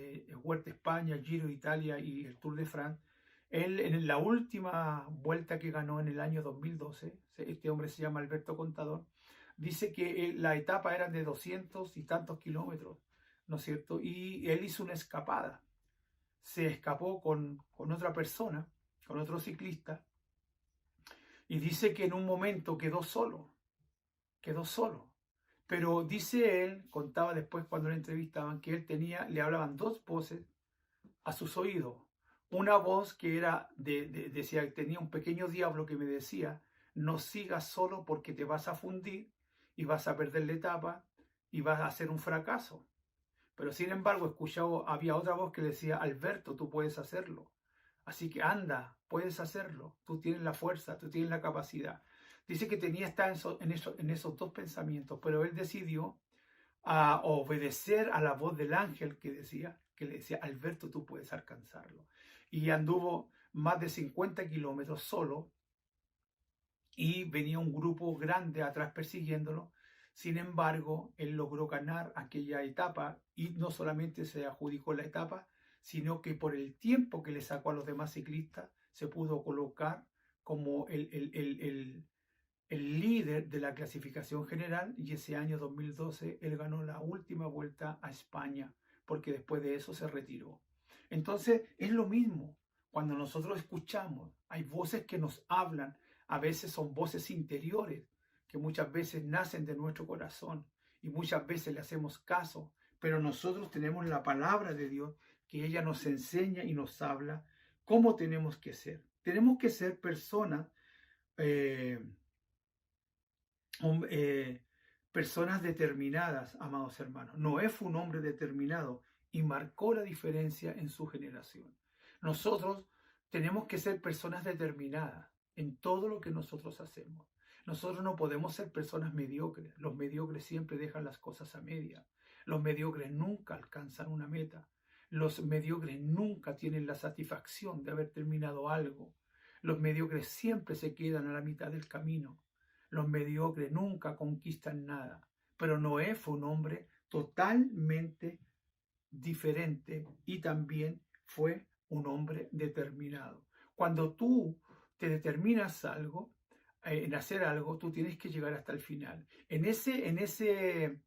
Vuelta a España, Giro de Italia y el Tour de France. Él, en la última vuelta que ganó en el año 2012, este hombre se llama Alberto Contador, dice que la etapa era de 200 y tantos kilómetros, ¿no es cierto? Y él hizo una escapada. Se escapó con otra persona, con otro ciclista, y dice que en un momento quedó solo. Pero dice él, contaba después cuando le entrevistaban, que él le hablaban 2 voces a sus oídos. Una voz que era, decía que tenía un pequeño diablo que me decía: no sigas solo porque te vas a fundir y vas a perder la etapa y vas a hacer un fracaso. Pero sin embargo, había otra voz que le decía: Alberto, tú puedes hacerlo. Así que anda, puedes hacerlo. Tú tienes la fuerza, tú tienes la capacidad. Dice que estar en esos 2 pensamientos, pero él decidió obedecer a la voz del ángel que le decía: Alberto, tú puedes alcanzarlo. Y anduvo más de 50 kilómetros solo y venía un grupo grande atrás persiguiéndolo. Sin embargo, él logró ganar aquella etapa y no solamente se adjudicó la etapa, sino que por el tiempo que le sacó a los demás ciclistas, se pudo colocar como el líder de la clasificación general, y ese año 2012 él ganó la última vuelta a España, porque después de eso se retiró. Entonces es lo mismo cuando nosotros escuchamos, hay voces que nos hablan, a veces son voces interiores, que muchas veces nacen de nuestro corazón y muchas veces le hacemos caso, pero nosotros tenemos la palabra de Dios, que ella nos enseña y nos habla cómo tenemos que ser. Tenemos que ser personas personas determinadas, amados hermanos. Noé fue un hombre determinado y marcó la diferencia en su generación. Nosotros tenemos que ser personas determinadas en todo lo que nosotros hacemos. Nosotros no podemos ser personas mediocres. Los mediocres siempre dejan las cosas a media. Los mediocres nunca alcanzan una meta. Los mediocres nunca tienen la satisfacción de haber terminado algo. Los mediocres siempre se quedan a la mitad del camino. Los mediocres nunca conquistan nada. Pero Noé fue un hombre totalmente diferente y también fue un hombre determinado. Cuando tú te determinas en hacer algo, tú tienes que llegar hasta el final. En ese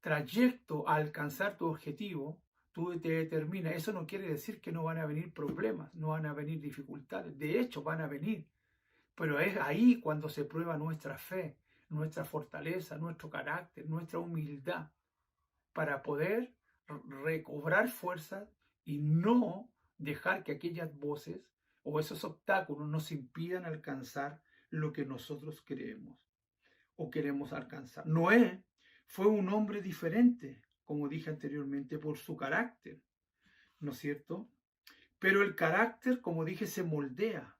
trayecto a alcanzar tu objetivo, tú te determinas. Eso no quiere decir que no van a venir problemas, no van a venir dificultades. De hecho, van a venir. Pero es ahí cuando se prueba nuestra fe, nuestra fortaleza, nuestro carácter, nuestra humildad, para poder recobrar fuerzas y no dejar que aquellas voces o esos obstáculos nos impidan alcanzar lo que nosotros queremos o queremos alcanzar. Noé fue un hombre diferente, como dije anteriormente, por su carácter, ¿no es cierto? Pero el carácter, como dije, se moldea.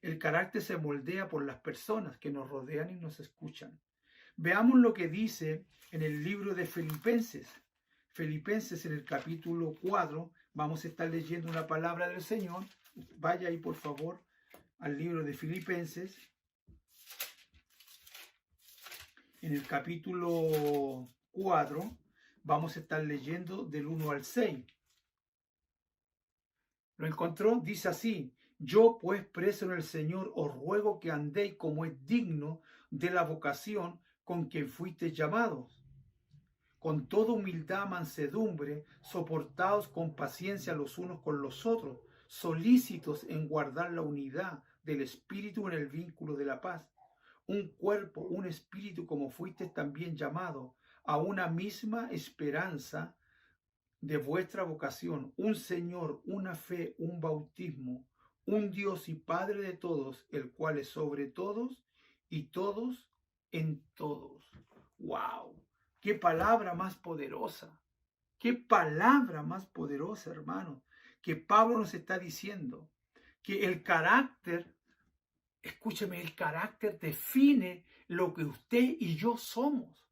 El carácter se moldea por las personas que nos rodean y nos escuchan. Veamos lo que dice en el libro de Filipenses. Filipenses, en el capítulo 4, vamos a estar leyendo una palabra del Señor. Vaya ahí, por favor, al libro de Filipenses. En el capítulo 4, vamos a estar leyendo del 1 al 6. ¿Lo encontró? Dice así: yo, pues, preso en el Señor, os ruego que andéis como es digno de la vocación con que fuisteis llamados, con toda humildad, mansedumbre, soportaos con paciencia los unos con los otros, solícitos en guardar la unidad del Espíritu en el vínculo de la paz. un cuerpo, un espíritu, como fuiste también llamado a una misma esperanza de vuestra vocación, un Señor, una fe, un bautismo, un Dios y Padre de todos, el cual es sobre todos y todos en todos. ¡Wow! ¡Qué palabra más poderosa! ¡Qué palabra más poderosa, hermanos! Que Pablo nos está diciendo que el carácter, escúcheme, el carácter define lo que usted y yo somos.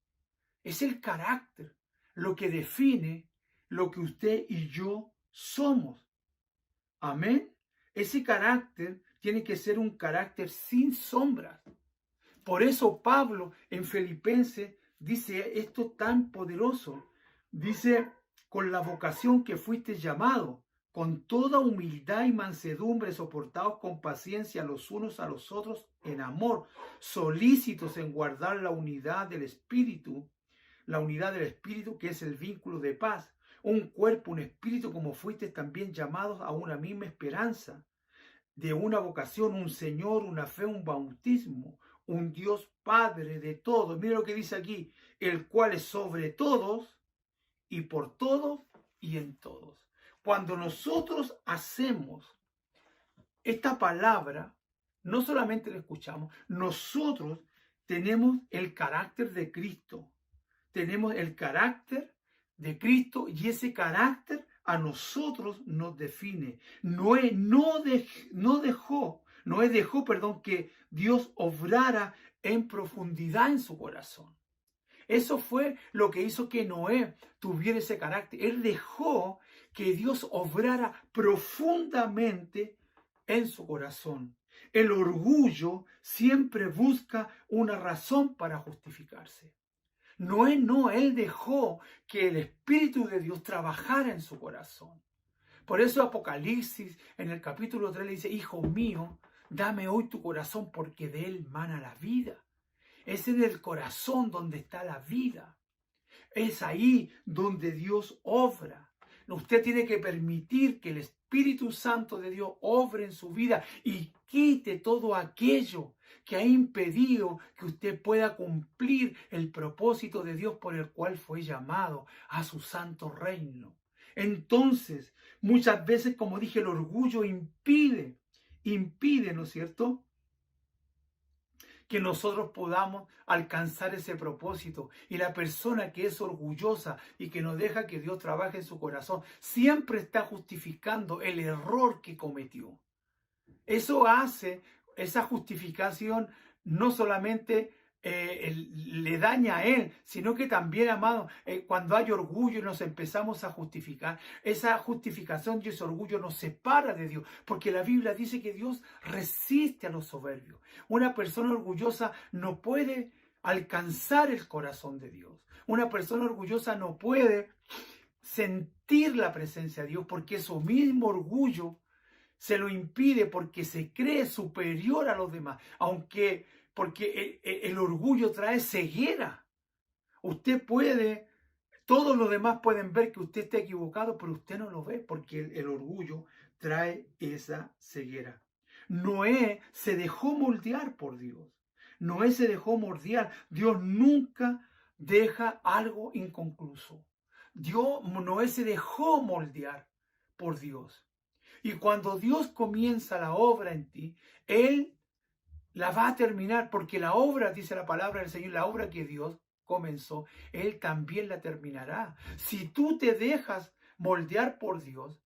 Es el carácter lo que define lo que usted y yo somos. Amén. Ese carácter tiene que ser un carácter sin sombras. Por eso Pablo en Filipenses dice esto tan poderoso. Dice, con la vocación que fuiste llamado, con toda humildad y mansedumbre, soportados con paciencia los unos a los otros en amor, solícitos en guardar la unidad del Espíritu que es el vínculo de paz. Un cuerpo, un espíritu, como fuiste también llamados a una misma esperanza, de una vocación, un Señor, una fe, un bautismo, un Dios Padre de todos. Mira lo que dice aquí, el cual es sobre todos y por todos y en todos. Cuando nosotros hacemos esta palabra, no solamente la escuchamos, nosotros tenemos el carácter de Cristo. Tenemos el carácter de Cristo y ese carácter a nosotros nos define. Noé dejó que Dios obrara en profundidad en su corazón. Eso fue lo que hizo que Noé tuviera ese carácter. Él dejó que Dios obrara profundamente en su corazón. El orgullo siempre busca una razón para justificarse. Noé no, él dejó que el Espíritu de Dios trabajara en su corazón. Por eso Apocalipsis en el capítulo 3 le dice, hijo mío, dame hoy tu corazón porque de él mana la vida. Es en el corazón donde está la vida. Es ahí donde Dios obra. Usted tiene que permitir que el Espíritu Santo de Dios obre en su vida y quite todo aquello que ha impedido que usted pueda cumplir el propósito de Dios por el cual fue llamado a su santo reino. Entonces, muchas veces, como dije, el orgullo impide, ¿no es cierto?, que nosotros podamos alcanzar ese propósito. Y la persona que es orgullosa y que no deja que Dios trabaje en su corazón, siempre está justificando el error que cometió. Eso hace, esa justificación no solamente le daña a él, sino que también, amado, cuando hay orgullo y nos empezamos a justificar, esa justificación y ese orgullo nos separa de Dios, porque la Biblia dice que Dios resiste a los soberbios. Una persona orgullosa no puede alcanzar el corazón de Dios. Una persona orgullosa no puede sentir la presencia de Dios, porque su mismo orgullo se lo impide, porque se cree superior a los demás, porque el orgullo trae ceguera. Todos los demás pueden ver que usted está equivocado, pero usted no lo ve, porque el orgullo trae esa ceguera. Noé se dejó moldear por Dios. Noé se dejó moldear. Dios nunca deja algo inconcluso. Noé se dejó moldear por Dios. Y cuando Dios comienza la obra en ti, Él la va a terminar, porque la obra, dice la palabra del Señor, la obra que Dios comenzó, Él también la terminará. Si tú te dejas moldear por Dios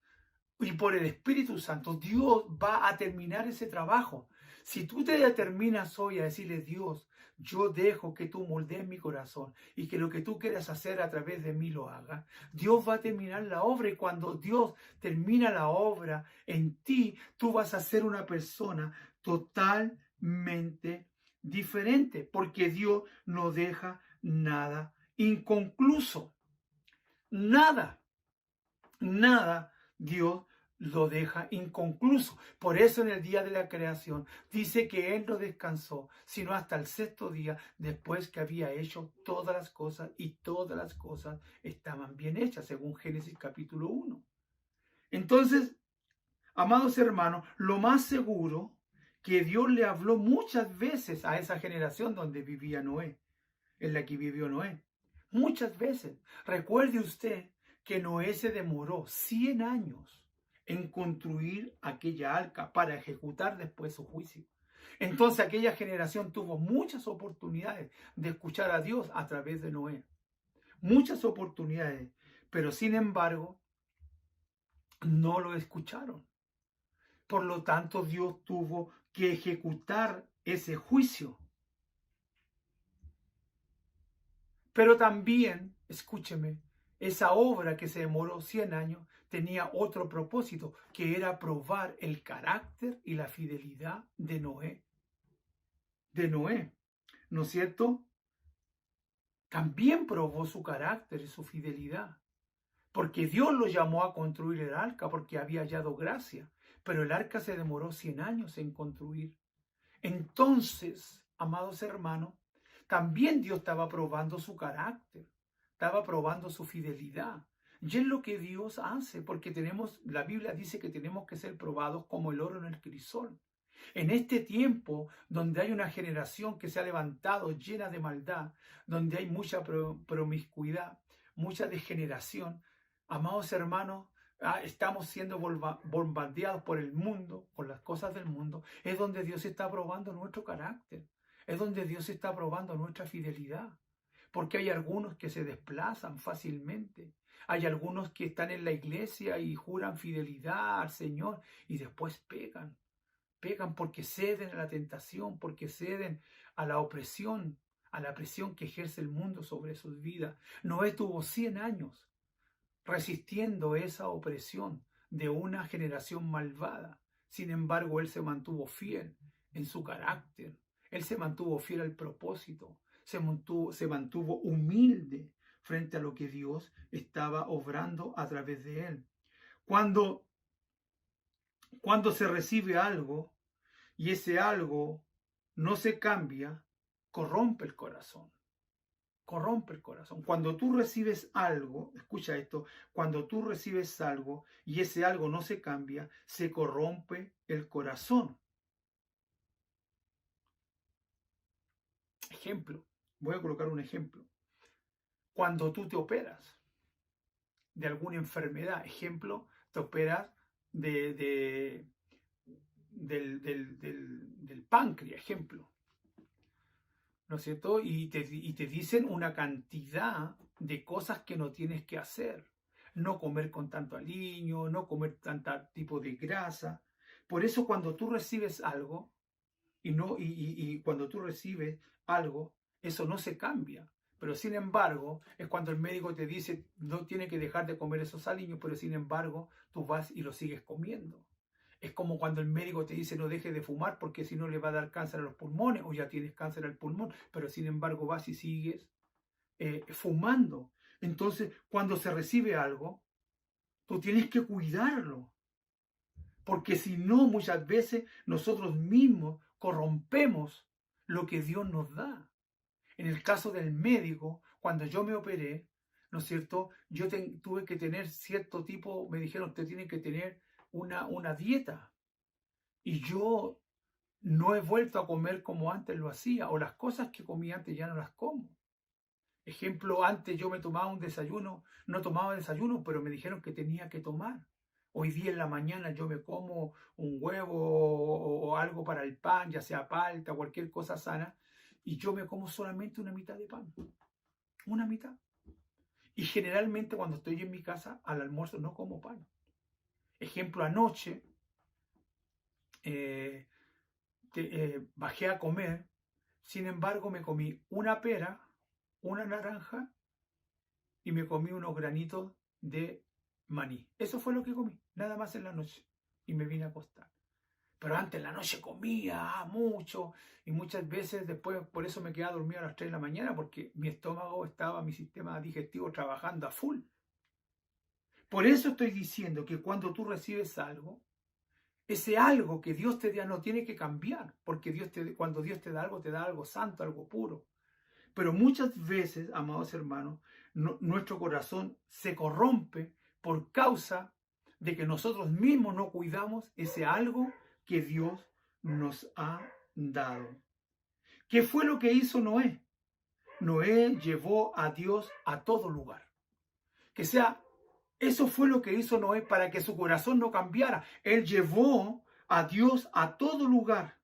y por el Espíritu Santo, Dios va a terminar ese trabajo. Si tú te determinas hoy a decirle, Dios, yo dejo que tú moldees mi corazón y que lo que tú quieras hacer a través de mí lo haga, Dios va a terminar la obra, y cuando Dios termina la obra en ti, tú vas a ser una persona totalmente diferente, porque Dios no deja nada inconcluso. Nada Dios lo deja inconcluso. Por eso en el día de la creación dice que Él no descansó, sino hasta el sexto día, después que había hecho todas las cosas, y todas las cosas estaban bien hechas, según Génesis capítulo 1. Entonces, amados hermanos, lo más seguro que Dios le habló muchas veces a esa generación donde vivía Noé, en la que vivió Noé. Muchas veces. Recuerde usted que Noé se demoró 100 años en construir aquella arca para ejecutar después su juicio. Entonces aquella generación tuvo muchas oportunidades de escuchar a Dios a través de Noé. Muchas oportunidades, pero sin embargo no lo escucharon. Por lo tanto, Dios tuvo que ejecutar ese juicio. Pero también, escúcheme, esa obra que se demoró 100 años tenía otro propósito, que era probar el carácter y la fidelidad de Noé. ¿No es cierto? También probó su carácter y su fidelidad. Porque Dios lo llamó a construir el arca porque había hallado gracia. Pero el arca se demoró 100 años en construir. Entonces, amados hermanos, también Dios estaba probando su carácter, estaba probando su fidelidad. Y es lo que Dios hace, porque la Biblia dice que tenemos que ser probados como el oro en el crisol. En este tiempo, donde hay una generación que se ha levantado llena de maldad, donde hay mucha promiscuidad, mucha degeneración, amados hermanos, estamos siendo bombardeados por el mundo, por las cosas del mundo. Es donde Dios está probando nuestro carácter. Es donde Dios está probando nuestra fidelidad. Porque hay algunos que se desplazan fácilmente. Hay algunos que están en la iglesia y juran fidelidad al Señor y después pecan. Pecan porque ceden a la tentación, porque ceden a la opresión, a la presión que ejerce el mundo sobre sus vidas. Noé tuvo 100 años resistiendo esa opresión de una generación malvada. Sin embargo, él se mantuvo fiel en su carácter. Él se mantuvo fiel al propósito. Se mantuvo humilde frente a lo que Dios estaba obrando a través de él. Cuando se recibe algo y ese algo no se cambia, corrompe el corazón. Corrompe el corazón. Cuando tú recibes algo, escucha esto, cuando tú recibes algo y ese algo no se cambia, se corrompe el corazón. Ejemplo, voy a colocar un ejemplo. Cuando tú te operas de alguna enfermedad, ejemplo, te operas del páncreas, ejemplo. ¿No es cierto? Y te dicen una cantidad de cosas que no tienes que hacer. No comer con tanto aliño, no comer tanto tipo de grasa. Por eso cuando tú recibes algo, cuando tú recibes algo, eso no se cambia. Pero sin embargo, es cuando el médico te dice, no tienes que dejar de comer esos aliños, pero sin embargo, tú vas y lo sigues comiendo. Es como cuando el médico te dice no dejes de fumar porque si no le va a dar cáncer a los pulmones o ya tienes cáncer al pulmón, pero sin embargo vas y sigues fumando. Entonces, cuando se recibe algo, tú tienes que cuidarlo. Porque si no, muchas veces nosotros mismos corrompemos lo que Dios nos da. En el caso del médico, cuando yo me operé, ¿no es cierto? Yo tuve que tener cierto tipo, me dijeron, usted tiene que tener una dieta. Y yo no he vuelto a comer como antes lo hacía, o las cosas que comía antes ya no las como. Ejemplo, antes yo me tomaba un desayuno, no tomaba desayuno, pero me dijeron que tenía que tomar. Hoy día en la mañana yo me como un huevo o algo para el pan, ya sea palta, cualquier cosa sana, y yo me como solamente una mitad de pan. Una mitad. Y generalmente cuando estoy en mi casa, al almuerzo no como pan. Ejemplo, anoche bajé a comer, sin embargo me comí una pera, una naranja y me comí unos granitos de maní. Eso fue lo que comí, nada más en la noche. Y me vine a acostar. Pero antes en la noche comía mucho y muchas veces después por eso me quedaba dormido a las 3 de la mañana porque mi estómago mi sistema digestivo trabajando a full. Por eso estoy diciendo que cuando tú recibes algo, ese algo que Dios te da no tiene que cambiar, porque cuando Dios te da algo santo, algo puro. Pero muchas veces, amados hermanos, nuestro corazón se corrompe por causa de que nosotros mismos no cuidamos ese algo que Dios nos ha dado. ¿Qué fue lo que hizo Noé? Noé llevó a Dios a todo lugar. Eso fue lo que hizo Noé para que su corazón no cambiara. Él llevó a Dios a todo lugar.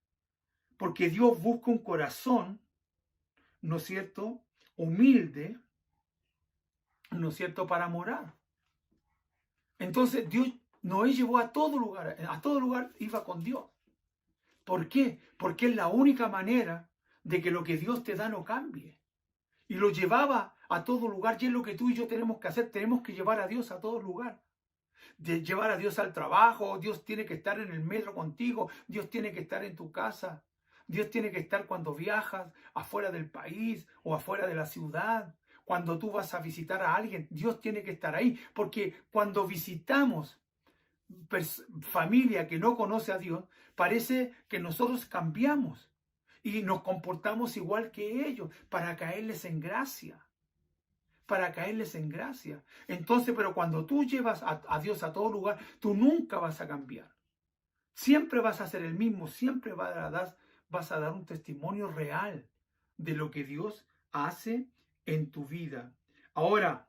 Porque Dios busca un corazón, ¿no es cierto?, humilde, ¿no es cierto?, para morar. Entonces Noé llevó a todo lugar iba con Dios. ¿Por qué? Porque es la única manera de que lo que Dios te da no cambie. Y lo llevaba a todo lugar, y es lo que tú y yo tenemos que hacer. Tenemos que llevar a Dios a todo lugar. De llevar a Dios al trabajo, Dios tiene que estar en el metro contigo, Dios tiene que estar en tu casa, Dios tiene que estar cuando viajas afuera del país o afuera de la ciudad. Cuando tú vas a visitar a alguien, Dios tiene que estar ahí, porque cuando visitamos familia que no conoce a Dios, parece que nosotros cambiamos y nos comportamos igual que ellos para caerles en gracia. Entonces, pero cuando tú llevas a Dios a todo lugar, tú nunca vas a cambiar. Siempre vas a ser el mismo, siempre vas a dar un testimonio real de lo que Dios hace en tu vida. Ahora,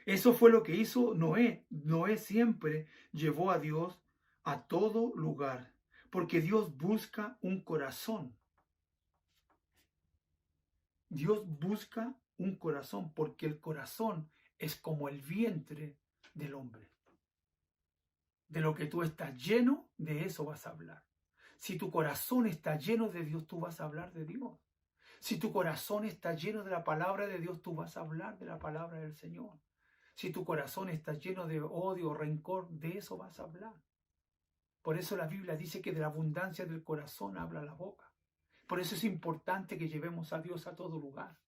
eso fue lo que hizo Noé. Noé siempre llevó a Dios a todo lugar, porque Dios busca un corazón. Dios busca un corazón, porque el corazón es como el vientre del hombre. De lo que tú estás lleno, de eso vas a hablar. Si tu corazón está lleno de Dios, tú vas a hablar de Dios. Si tu corazón está lleno de la palabra de Dios, tú vas a hablar de la palabra del Señor. Si tu corazón está lleno de odio o rencor, de eso vas a hablar. Por eso la Biblia dice que de la abundancia del corazón habla la boca. Por eso es importante que llevemos a Dios a todo lugar.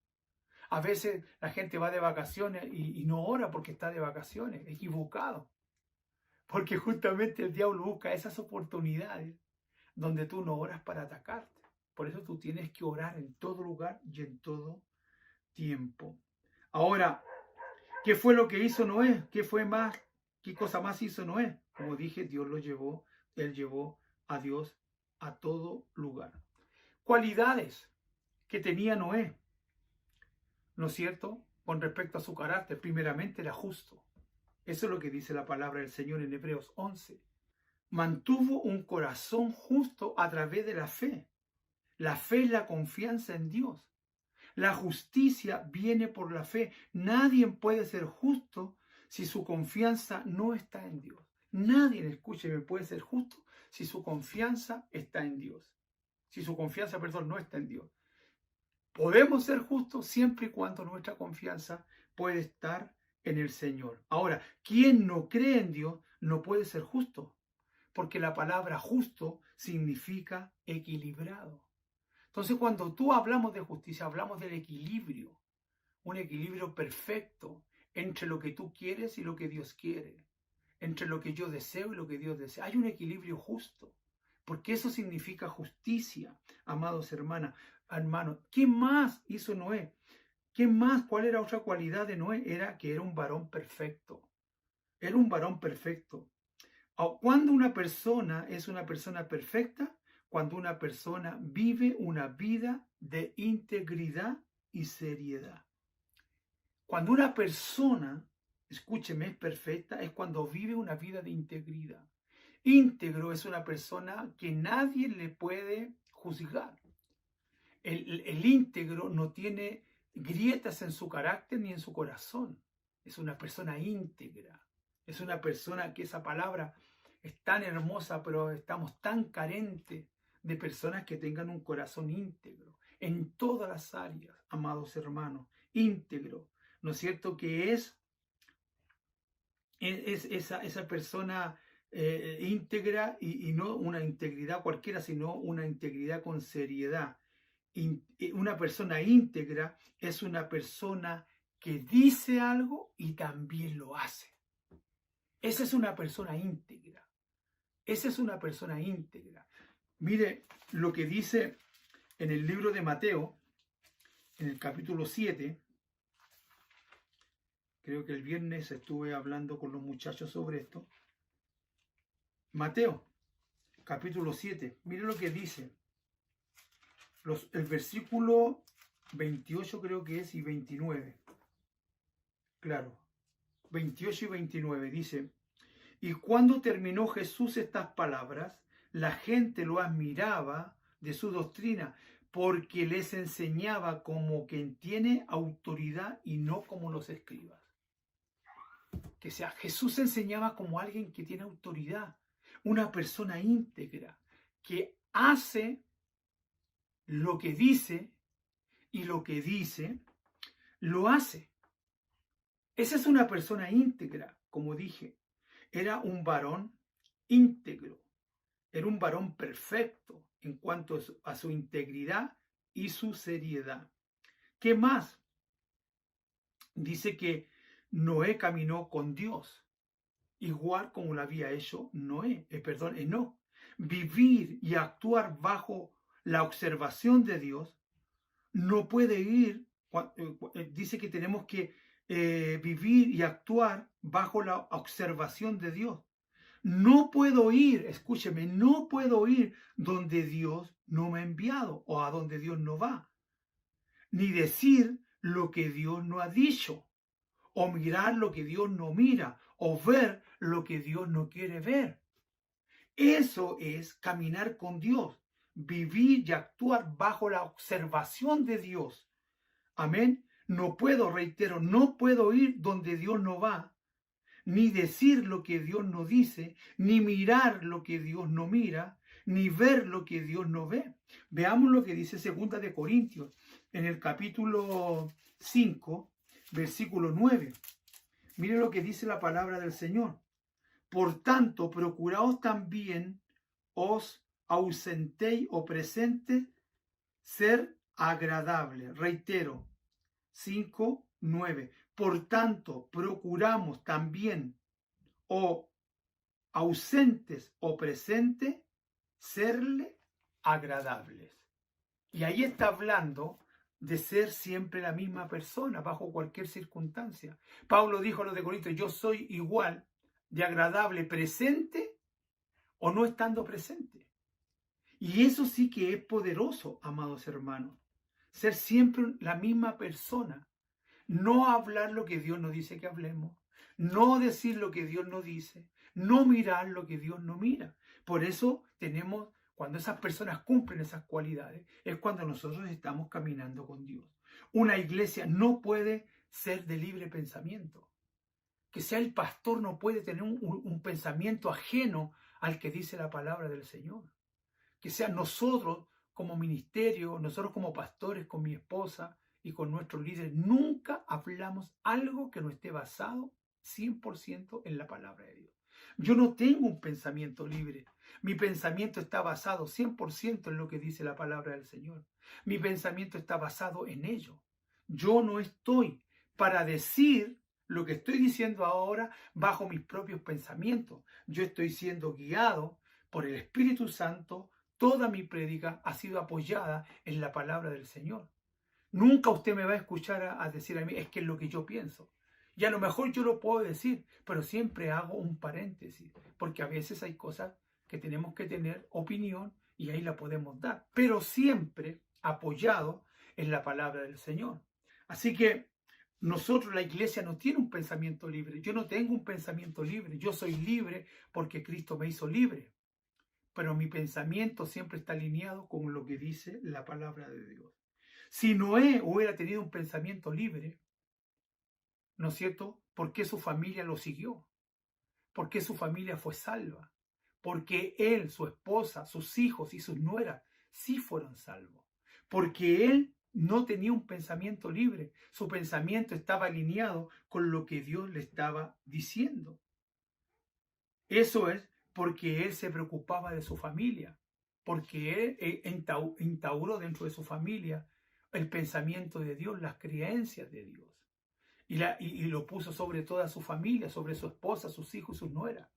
A veces la gente va de vacaciones y no ora porque está de vacaciones, equivocado. Porque justamente el diablo busca esas oportunidades donde tú no oras para atacarte. Por eso tú tienes que orar en todo lugar y en todo tiempo. Ahora, ¿qué fue lo que hizo Noé? ¿Qué cosa más hizo Noé? Como dije, él llevó a Dios a todo lugar. Cualidades que tenía Noé, ¿no es cierto?, con respecto a su carácter. Primeramente, era justo. Eso es lo que dice la palabra del Señor en Hebreos 11. Mantuvo un corazón justo a través de la fe. La fe es la confianza en Dios. La justicia viene por la fe. Nadie puede ser justo si su confianza no está en Dios. Nadie, escúcheme, puede ser justo si su confianza está en Dios. Si su confianza, no está en Dios. Podemos ser justos siempre y cuando nuestra confianza puede estar en el Señor. Ahora, quien no cree en Dios no puede ser justo, porque la palabra justo significa equilibrado. Entonces, cuando tú hablamos de justicia, hablamos del equilibrio, un equilibrio perfecto entre lo que tú quieres y lo que Dios quiere, entre lo que yo deseo y lo que Dios desea. Hay un equilibrio justo, porque eso significa justicia, amados hermanos. ¿Qué más hizo Noé? ¿Qué más? ¿Cuál era otra cualidad de Noé? Era que era un varón perfecto. Era un varón perfecto. Cuando una persona es una persona perfecta, cuando una persona vive una vida de integridad y seriedad. Cuando una persona, escúcheme, es perfecta, es cuando vive una vida de integridad. Íntegro es una persona que nadie le puede juzgar. El íntegro no tiene grietas en su carácter ni en su corazón. Es una persona íntegra. Es una persona que esa palabra es tan hermosa, pero estamos tan carentes de personas que tengan un corazón íntegro en todas las áreas, amados hermanos. Íntegro, ¿no es cierto? Que es esa persona íntegra y no una integridad cualquiera, sino una integridad con seriedad. Una persona íntegra es una persona que dice algo y también lo hace. Esa es una persona íntegra. Esa es una persona íntegra. Mire lo que dice en el libro de Mateo, en el capítulo 7. Creo que el viernes estuve hablando con los muchachos sobre esto. Mateo, capítulo 7. Miren lo que dice. El versículo 28 creo que es y 29. Claro, 28 y 29 dice: y cuando terminó Jesús estas palabras, la gente lo admiraba de su doctrina, porque les enseñaba como quien tiene autoridad y no como los escribas. Que sea, Jesús enseñaba como alguien que tiene autoridad, una persona íntegra, que hace lo que dice y lo que dice, lo hace. Esa es una persona íntegra, como dije. Era un varón íntegro, era un varón perfecto en cuanto a su integridad y su seriedad. ¿Qué más? Dice que Noé caminó con Dios, igual como lo había hecho Enoc. Vivir y actuar bajo la observación de Dios no puede ir, dice que tenemos que vivir y actuar bajo la observación de Dios. No puedo ir, escúcheme, no puedo ir donde Dios no me ha enviado o a donde Dios no va, ni decir lo que Dios no ha dicho, o mirar lo que Dios no mira, o ver lo que Dios no quiere ver. Eso es caminar con Dios, vivir y actuar bajo la observación de Dios. Amén. No puedo, reitero, no puedo ir donde Dios no va, ni decir lo que Dios no dice, ni mirar lo que Dios no mira, ni ver lo que Dios no ve. Veamos lo que dice 2 de Corintios, en el capítulo 5, versículo 9. Mire lo que dice la palabra del Señor. Por tanto, procuraos también os ausentéis o presentes ser agradable. Reitero, 5, 9. Por tanto, procuramos también o ausentes o presentes serle agradables. Y ahí está hablando de ser siempre la misma persona bajo cualquier circunstancia. Pablo dijo a los de Corinto: yo soy igual de agradable presente o no estando presente. Y eso sí que es poderoso, amados hermanos. Ser siempre la misma persona. No hablar lo que Dios nos dice que hablemos. No decir lo que Dios nos dice. No mirar lo que Dios no mira. Por eso tenemos, cuando esas personas cumplen esas cualidades, es cuando nosotros estamos caminando con Dios. Una iglesia no puede ser de libre pensamiento. Que sea el pastor no puede tener un pensamiento ajeno al que dice la palabra del Señor. Que sea nosotros como ministerio, nosotros como pastores, con mi esposa y con nuestros líderes, nunca hablamos algo que no esté basado 100% en la palabra de Dios. Yo no tengo un pensamiento libre. Mi pensamiento está basado 100% en lo que dice la palabra del Señor. Mi pensamiento está basado en ello. Yo no estoy para decir lo que estoy diciendo ahora bajo mis propios pensamientos. Yo estoy siendo guiado por el Espíritu Santo. Toda mi prédica ha sido apoyada en la palabra del Señor. Nunca usted me va a escuchar a decir a mí, es que es lo que yo pienso. Y a lo mejor yo lo puedo decir, pero siempre hago un paréntesis, porque a veces hay cosas que tenemos que tener opinión y ahí la podemos dar, pero siempre apoyado en la palabra del Señor. Así que nosotros, la iglesia, no tiene un pensamiento libre. Yo no tengo un pensamiento libre. Yo soy libre porque Cristo me hizo libre. Pero mi pensamiento siempre está alineado con lo que dice la palabra de Dios. Si Noé hubiera tenido un pensamiento libre, ¿no es cierto? ¿Por qué su familia lo siguió? ¿Por qué su familia fue salva? Porque él, su esposa, sus hijos y sus nueras sí fueron salvos. Porque él no tenía un pensamiento libre. Su pensamiento estaba alineado con lo que Dios le estaba diciendo. Eso es porque él se preocupaba de su familia. Porque él instauró dentro de su familia el pensamiento de Dios, las creencias de Dios. Y lo puso sobre toda su familia, sobre su esposa, sus hijos y sus nueras.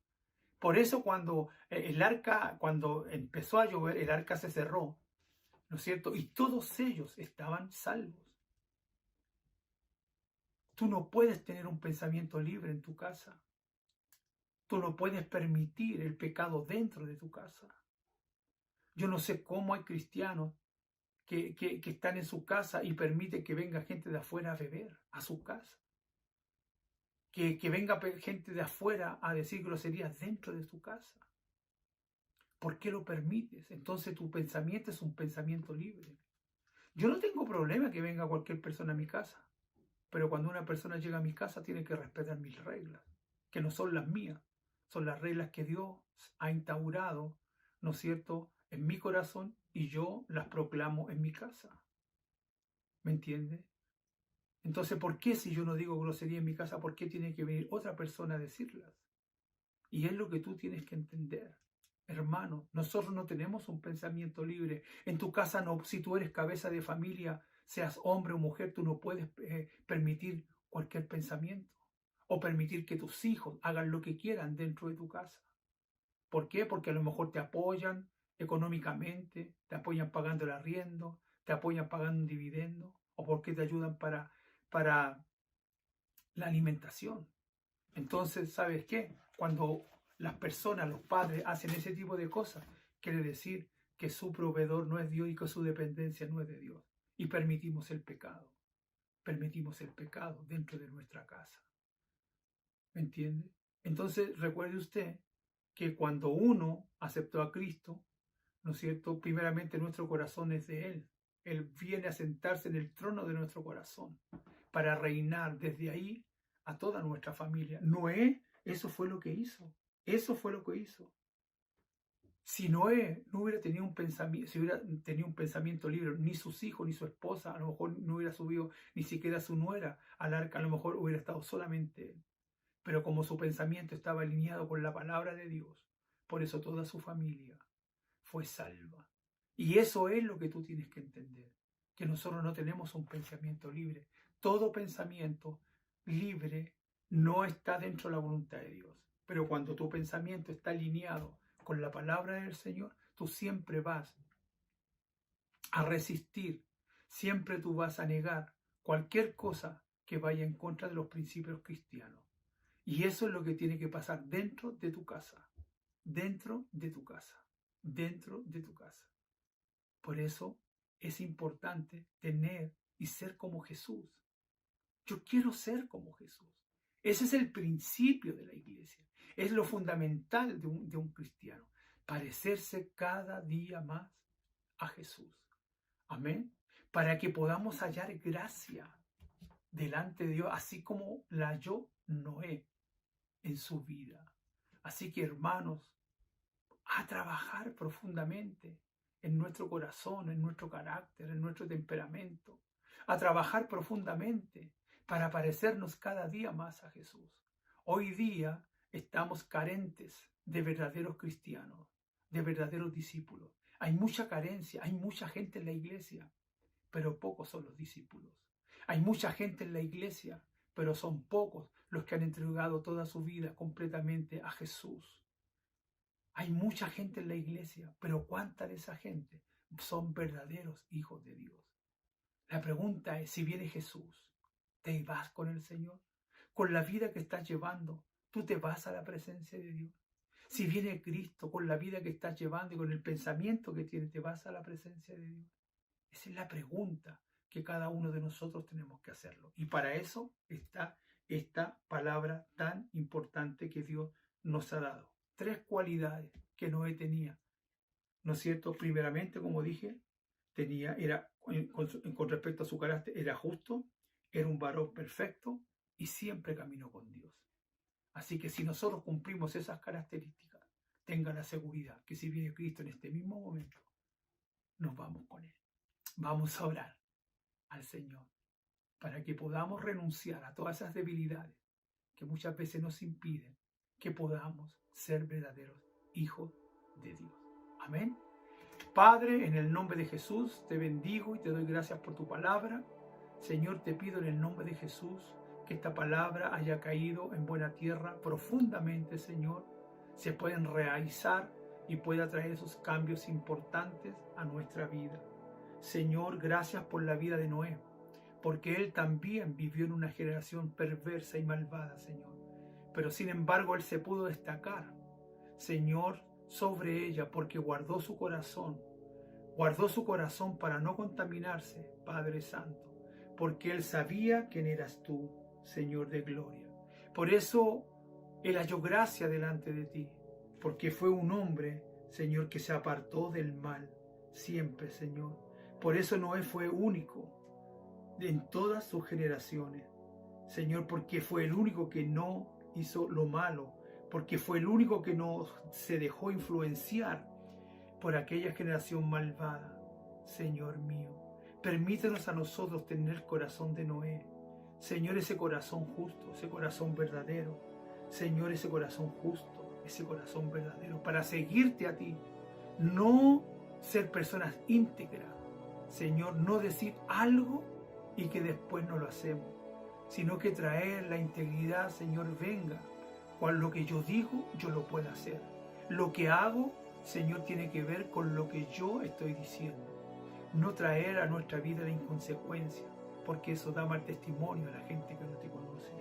Por eso cuando cuando empezó a llover, el arca se cerró, ¿no es cierto? Y todos ellos estaban salvos. Tú no puedes tener un pensamiento libre en tu casa. Tú no puedes permitir el pecado dentro de tu casa. Yo no sé cómo hay cristianos que están en su casa y permiten que venga gente de afuera a beber a su casa. Que venga gente de afuera a decir groserías dentro de tu casa. ¿Por qué lo permites? Entonces tu pensamiento es un pensamiento libre. Yo no tengo problema que venga cualquier persona a mi casa, pero cuando una persona llega a mi casa tiene que respetar mis reglas, que no son las mías, son las reglas que Dios ha instaurado, ¿no es cierto?, en mi corazón y yo las proclamo en mi casa. ¿Me entiende? Entonces, ¿por qué si yo no digo grosería en mi casa, por qué tiene que venir otra persona a decirlas? Y es lo que tú tienes que entender. Hermano, nosotros no tenemos un pensamiento libre. En tu casa, no, si tú eres cabeza de familia, seas hombre o mujer, tú no puedes permitir cualquier pensamiento o permitir que tus hijos hagan lo que quieran dentro de tu casa. ¿Por qué? Porque a lo mejor te apoyan económicamente, te apoyan pagando el arriendo, te apoyan pagando un dividendo, o porque te ayudan para la alimentación. Entonces, ¿sabes qué? Cuando las personas, los padres, hacen ese tipo de cosas, quiere decir que su proveedor no es Dios y que su dependencia no es de Dios. Y permitimos el pecado. Permitimos el pecado dentro de nuestra casa. ¿Me entiende? Entonces, recuerde usted que cuando uno aceptó a Cristo, ¿no es cierto? Primeramente nuestro corazón es de Él. Él viene a sentarse en el trono de nuestro corazón para reinar desde ahí a toda nuestra familia. Noé, eso fue lo que hizo. Eso fue lo que hizo. Si Noé no hubiera tenido un pensamiento, si hubiera tenido un pensamiento libre, ni sus hijos, ni su esposa, a lo mejor no hubiera subido ni siquiera su nuera al arca, a lo mejor hubiera estado solamente él. Pero como su pensamiento estaba alineado con la palabra de Dios, por eso toda su familia fue salva. Y eso es lo que tú tienes que entender, que nosotros no tenemos un pensamiento libre. Todo pensamiento libre no está dentro de la voluntad de Dios. Pero cuando tu pensamiento está alineado con la palabra del Señor, tú siempre vas a resistir, siempre tú vas a negar cualquier cosa que vaya en contra de los principios cristianos. Y eso es lo que tiene que pasar dentro de tu casa, dentro de tu casa, dentro de tu casa. Por eso es importante tener y ser como Jesús. Yo quiero ser como Jesús. Ese es el principio de la iglesia. Es lo fundamental de un cristiano. Parecerse cada día más a Jesús. Amén. Para que podamos hallar gracia delante de Dios, así como la halló Noé en su vida. Así que, hermanos, a trabajar profundamente en nuestro corazón, en nuestro carácter, en nuestro temperamento. A trabajar profundamente para parecernos cada día más a Jesús. Hoy día estamos carentes de verdaderos cristianos, de verdaderos discípulos. Hay mucha carencia, hay mucha gente en la iglesia, pero pocos son los discípulos. Hay mucha gente en la iglesia, pero son pocos los que han entregado toda su vida completamente a Jesús. Hay mucha gente en la iglesia, pero ¿cuánta de esa gente son verdaderos hijos de Dios? La pregunta es, si viene Jesús, ¿te vas con el Señor? Con la vida que estás llevando, ¿tú te vas a la presencia de Dios? Si viene Cristo, con la vida que estás llevando y con el pensamiento que tienes, ¿te vas a la presencia de Dios? Esa es la pregunta que cada uno de nosotros tenemos que hacerlo. Y para eso está esta palabra tan importante que Dios nos ha dado. 3 cualidades que Noé tenía, ¿no es cierto? Primeramente, como dije, con respecto a su carácter, era justo, era un varón perfecto y siempre caminó con Dios. Así que si nosotros cumplimos esas características, tenga la seguridad que si viene Cristo en este mismo momento, nos vamos con Él. Vamos a orar al Señor para que podamos renunciar a todas esas debilidades que muchas veces nos impiden que podamos ser verdaderos hijos de Dios. Amén. Padre, en el nombre de Jesús, te bendigo y te doy gracias por tu palabra. Señor, te pido en el nombre de Jesús que esta palabra haya caído en buena tierra profundamente, Señor, se pueden realizar y pueda traer esos cambios importantes a nuestra vida. Señor, gracias por la vida de Noé, porque él también vivió en una generación perversa y malvada, Señor. Pero sin embargo, él se pudo destacar, Señor, sobre ella porque guardó su corazón para no contaminarse, Padre Santo, porque Él sabía quién eras tú, Señor de gloria. Por eso Él halló gracia delante de ti, porque fue un hombre, Señor, que se apartó del mal siempre, Señor. Por eso Noé fue único en todas sus generaciones, Señor, porque fue el único que no hizo lo malo, porque fue el único que no se dejó influenciar por aquella generación malvada. Señor mío, permítenos a nosotros tener el corazón de Noé, Señor, ese corazón justo, ese corazón verdadero, Señor, ese corazón justo, ese corazón verdadero, para seguirte a ti, no ser personas íntegras, Señor, no decir algo y que después no lo hacemos, sino que traer la integridad, Señor, venga, cuando lo que yo digo, yo lo pueda hacer. Lo que hago, Señor, tiene que ver con lo que yo estoy diciendo. No traer a nuestra vida la inconsecuencia, porque eso da mal testimonio a la gente que no te conoce.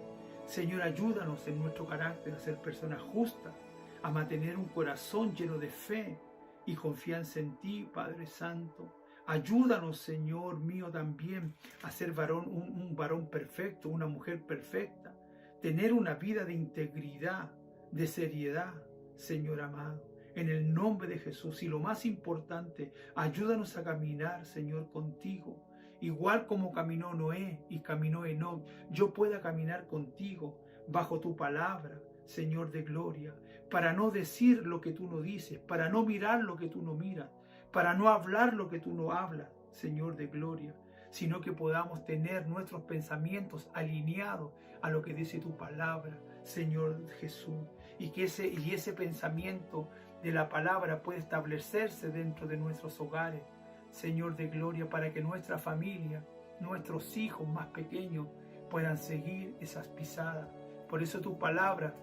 Señor, ayúdanos en nuestro carácter a ser personas justas, a mantener un corazón lleno de fe y confianza en ti, Padre Santo. Ayúdanos, Señor mío, también a ser un varón perfecto, una mujer perfecta, tener una vida de integridad, de seriedad, Señor amado, en el nombre de Jesús. Y lo más importante, ayúdanos a caminar, Señor, contigo, igual como caminó Noé y caminó Enoc. Yo pueda caminar contigo bajo tu palabra, Señor de gloria, para no decir lo que tú no dices, para no mirar lo que tú no miras, para no hablar lo que tú no hablas, Señor de gloria, sino que podamos tener nuestros pensamientos alineados a lo que dice tu palabra, Señor Jesús, y que ese pensamiento de la palabra pueda establecerse dentro de nuestros hogares, Señor de gloria, para que nuestra familia, nuestros hijos más pequeños puedan seguir esas pisadas. Por eso tu palabra,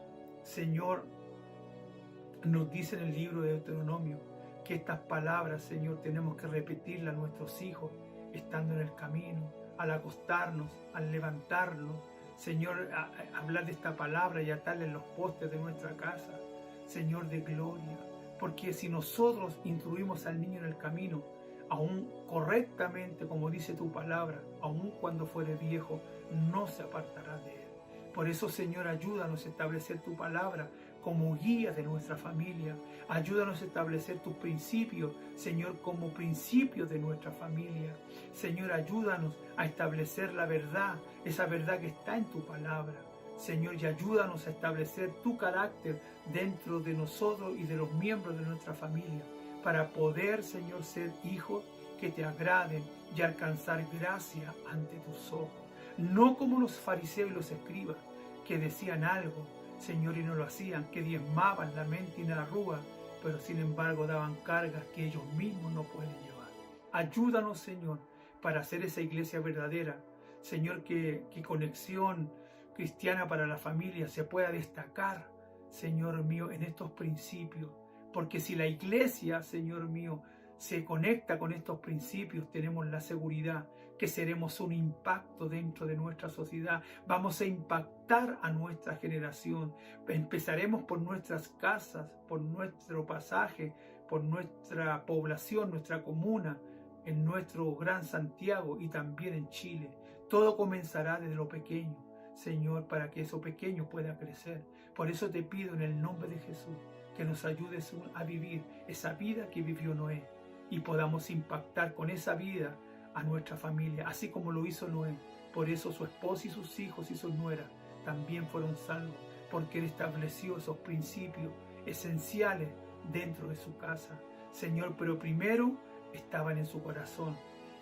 Señor, nos dice en el libro de Deuteronomio que estas palabras, Señor, tenemos que repetirlas a nuestros hijos, estando en el camino, al acostarnos, al levantarnos, Señor, a hablar de esta palabra y atarla en los postes de nuestra casa, Señor de gloria, porque si nosotros instruimos al niño en el camino, aún correctamente, como dice tu palabra, aún cuando fuere viejo, no se apartará de él. Por eso, Señor, ayúdanos a establecer tu palabra como guía de nuestra familia. Ayúdanos a establecer tus principios, Señor, como principios de nuestra familia. Señor, ayúdanos a establecer la verdad, esa verdad que está en tu palabra. Señor, y ayúdanos a establecer tu carácter dentro de nosotros y de los miembros de nuestra familia, para poder, Señor, ser hijos que te agraden y alcanzar gracia ante tus ojos. No como los fariseos y los escribas, que decían algo, Señor, y no lo hacían, que diezmaban la mente y la arruga, pero sin embargo daban cargas que ellos mismos no pueden llevar. Ayúdanos, Señor, para hacer esa iglesia verdadera. Señor, que Conexión Cristiana para la Familia se pueda destacar, Señor mío, en estos principios. Porque si la iglesia, Señor mío, se conecta con estos principios, tenemos la seguridad que seremos un impacto dentro de nuestra sociedad. Vamos a impactar a nuestra generación. Empezaremos por nuestras casas, por nuestro pasaje, por nuestra población, nuestra comuna, en nuestro Gran Santiago y también en Chile. Todo comenzará desde lo pequeño, Señor, para que eso pequeño pueda crecer. Por eso te pido en el nombre de Jesús que nos ayudes a vivir esa vida que vivió Noé y podamos impactar con esa vida a nuestra familia, así como lo hizo Noé. Por eso su esposa y sus hijos y sus nueras también fueron salvos, porque Él estableció esos principios esenciales dentro de su casa, Señor, pero primero estaban en su corazón,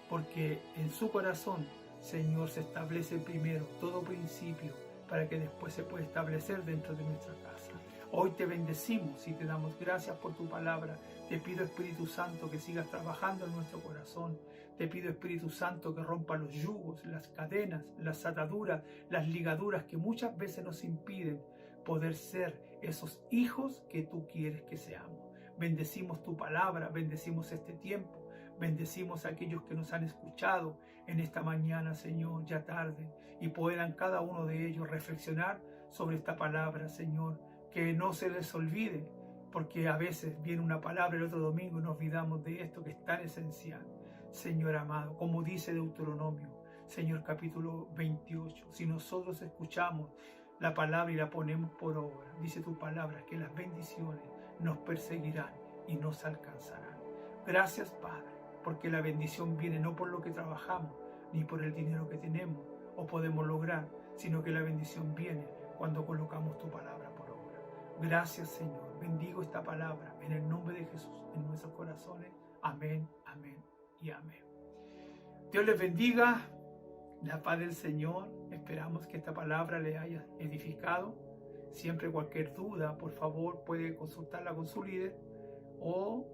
porque en su corazón, Señor, se establece primero todo principio para que después se pueda establecer dentro de nuestra casa. Hoy te bendecimos y te damos gracias por tu palabra. Te pido, Espíritu Santo, que sigas trabajando en nuestro corazón. Te pido, Espíritu Santo, que rompa los yugos, las cadenas, las ataduras, las ligaduras que muchas veces nos impiden poder ser esos hijos que tú quieres que seamos. Bendecimos tu palabra, bendecimos este tiempo, bendecimos a aquellos que nos han escuchado en esta mañana, Señor, ya tarde, y puedan cada uno de ellos reflexionar sobre esta palabra, Señor, que no se les olvide porque a veces viene una palabra el otro domingo y nos olvidamos de esto que es tan esencial. Señor amado, como dice Deuteronomio, Señor capítulo 28, si nosotros escuchamos la palabra y la ponemos por obra, dice tu palabra que las bendiciones nos perseguirán y nos alcanzarán. Gracias, Padre, porque la bendición viene no por lo que trabajamos, ni por el dinero que tenemos o podemos lograr, sino que la bendición viene cuando colocamos tu palabra por obra. Gracias, Señor. Bendigo esta palabra en el nombre de Jesús en nuestros corazones. Amén, amén y amén. Dios les bendiga. La paz del Señor. Esperamos que esta palabra le haya edificado. Siempre cualquier duda, por favor, puede consultarla con su líder. O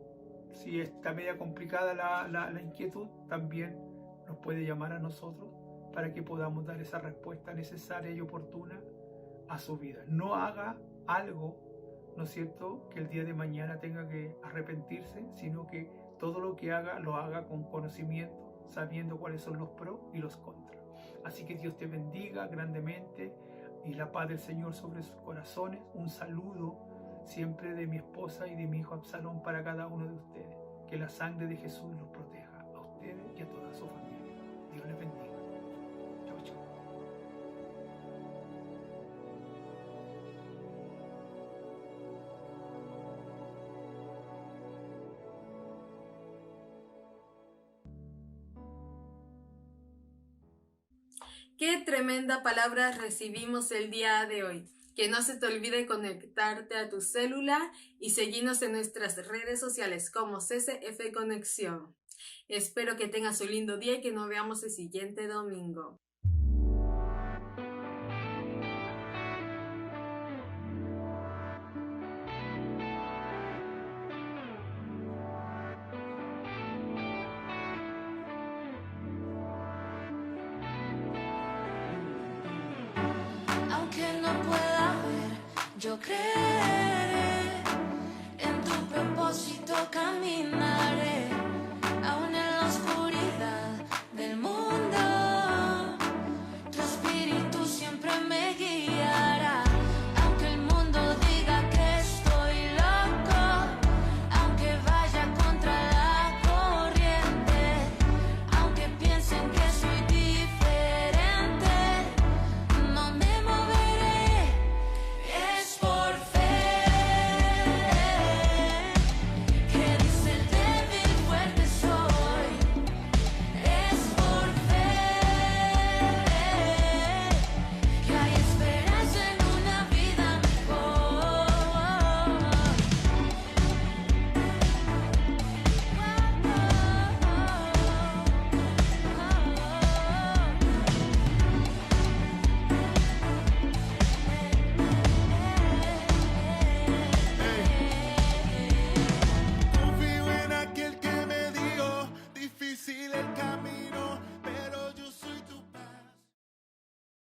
si está media complicada la inquietud, también nos puede llamar a nosotros para que podamos dar esa respuesta necesaria y oportuna a su vida. No haga algo, ¿no es cierto?, que el día de mañana tenga que arrepentirse, sino que todo lo que haga, lo haga con conocimiento, sabiendo cuáles son los pros y los contras. Así que Dios te bendiga grandemente y la paz del Señor sobre sus corazones. Un saludo siempre de mi esposa y de mi hijo Absalón para cada uno de ustedes. Que la sangre de Jesús los proteja a ustedes y a toda su familia. Dios les bendiga. Chau, chau. Qué tremenda palabra recibimos el día de hoy. Que no se te olvide conectarte a tu célula y seguirnos en nuestras redes sociales como CCF Conexión. Espero que tengas un lindo día y que nos veamos el siguiente domingo. Aunque no pueda ver, yo creeré en tu propósito caminar.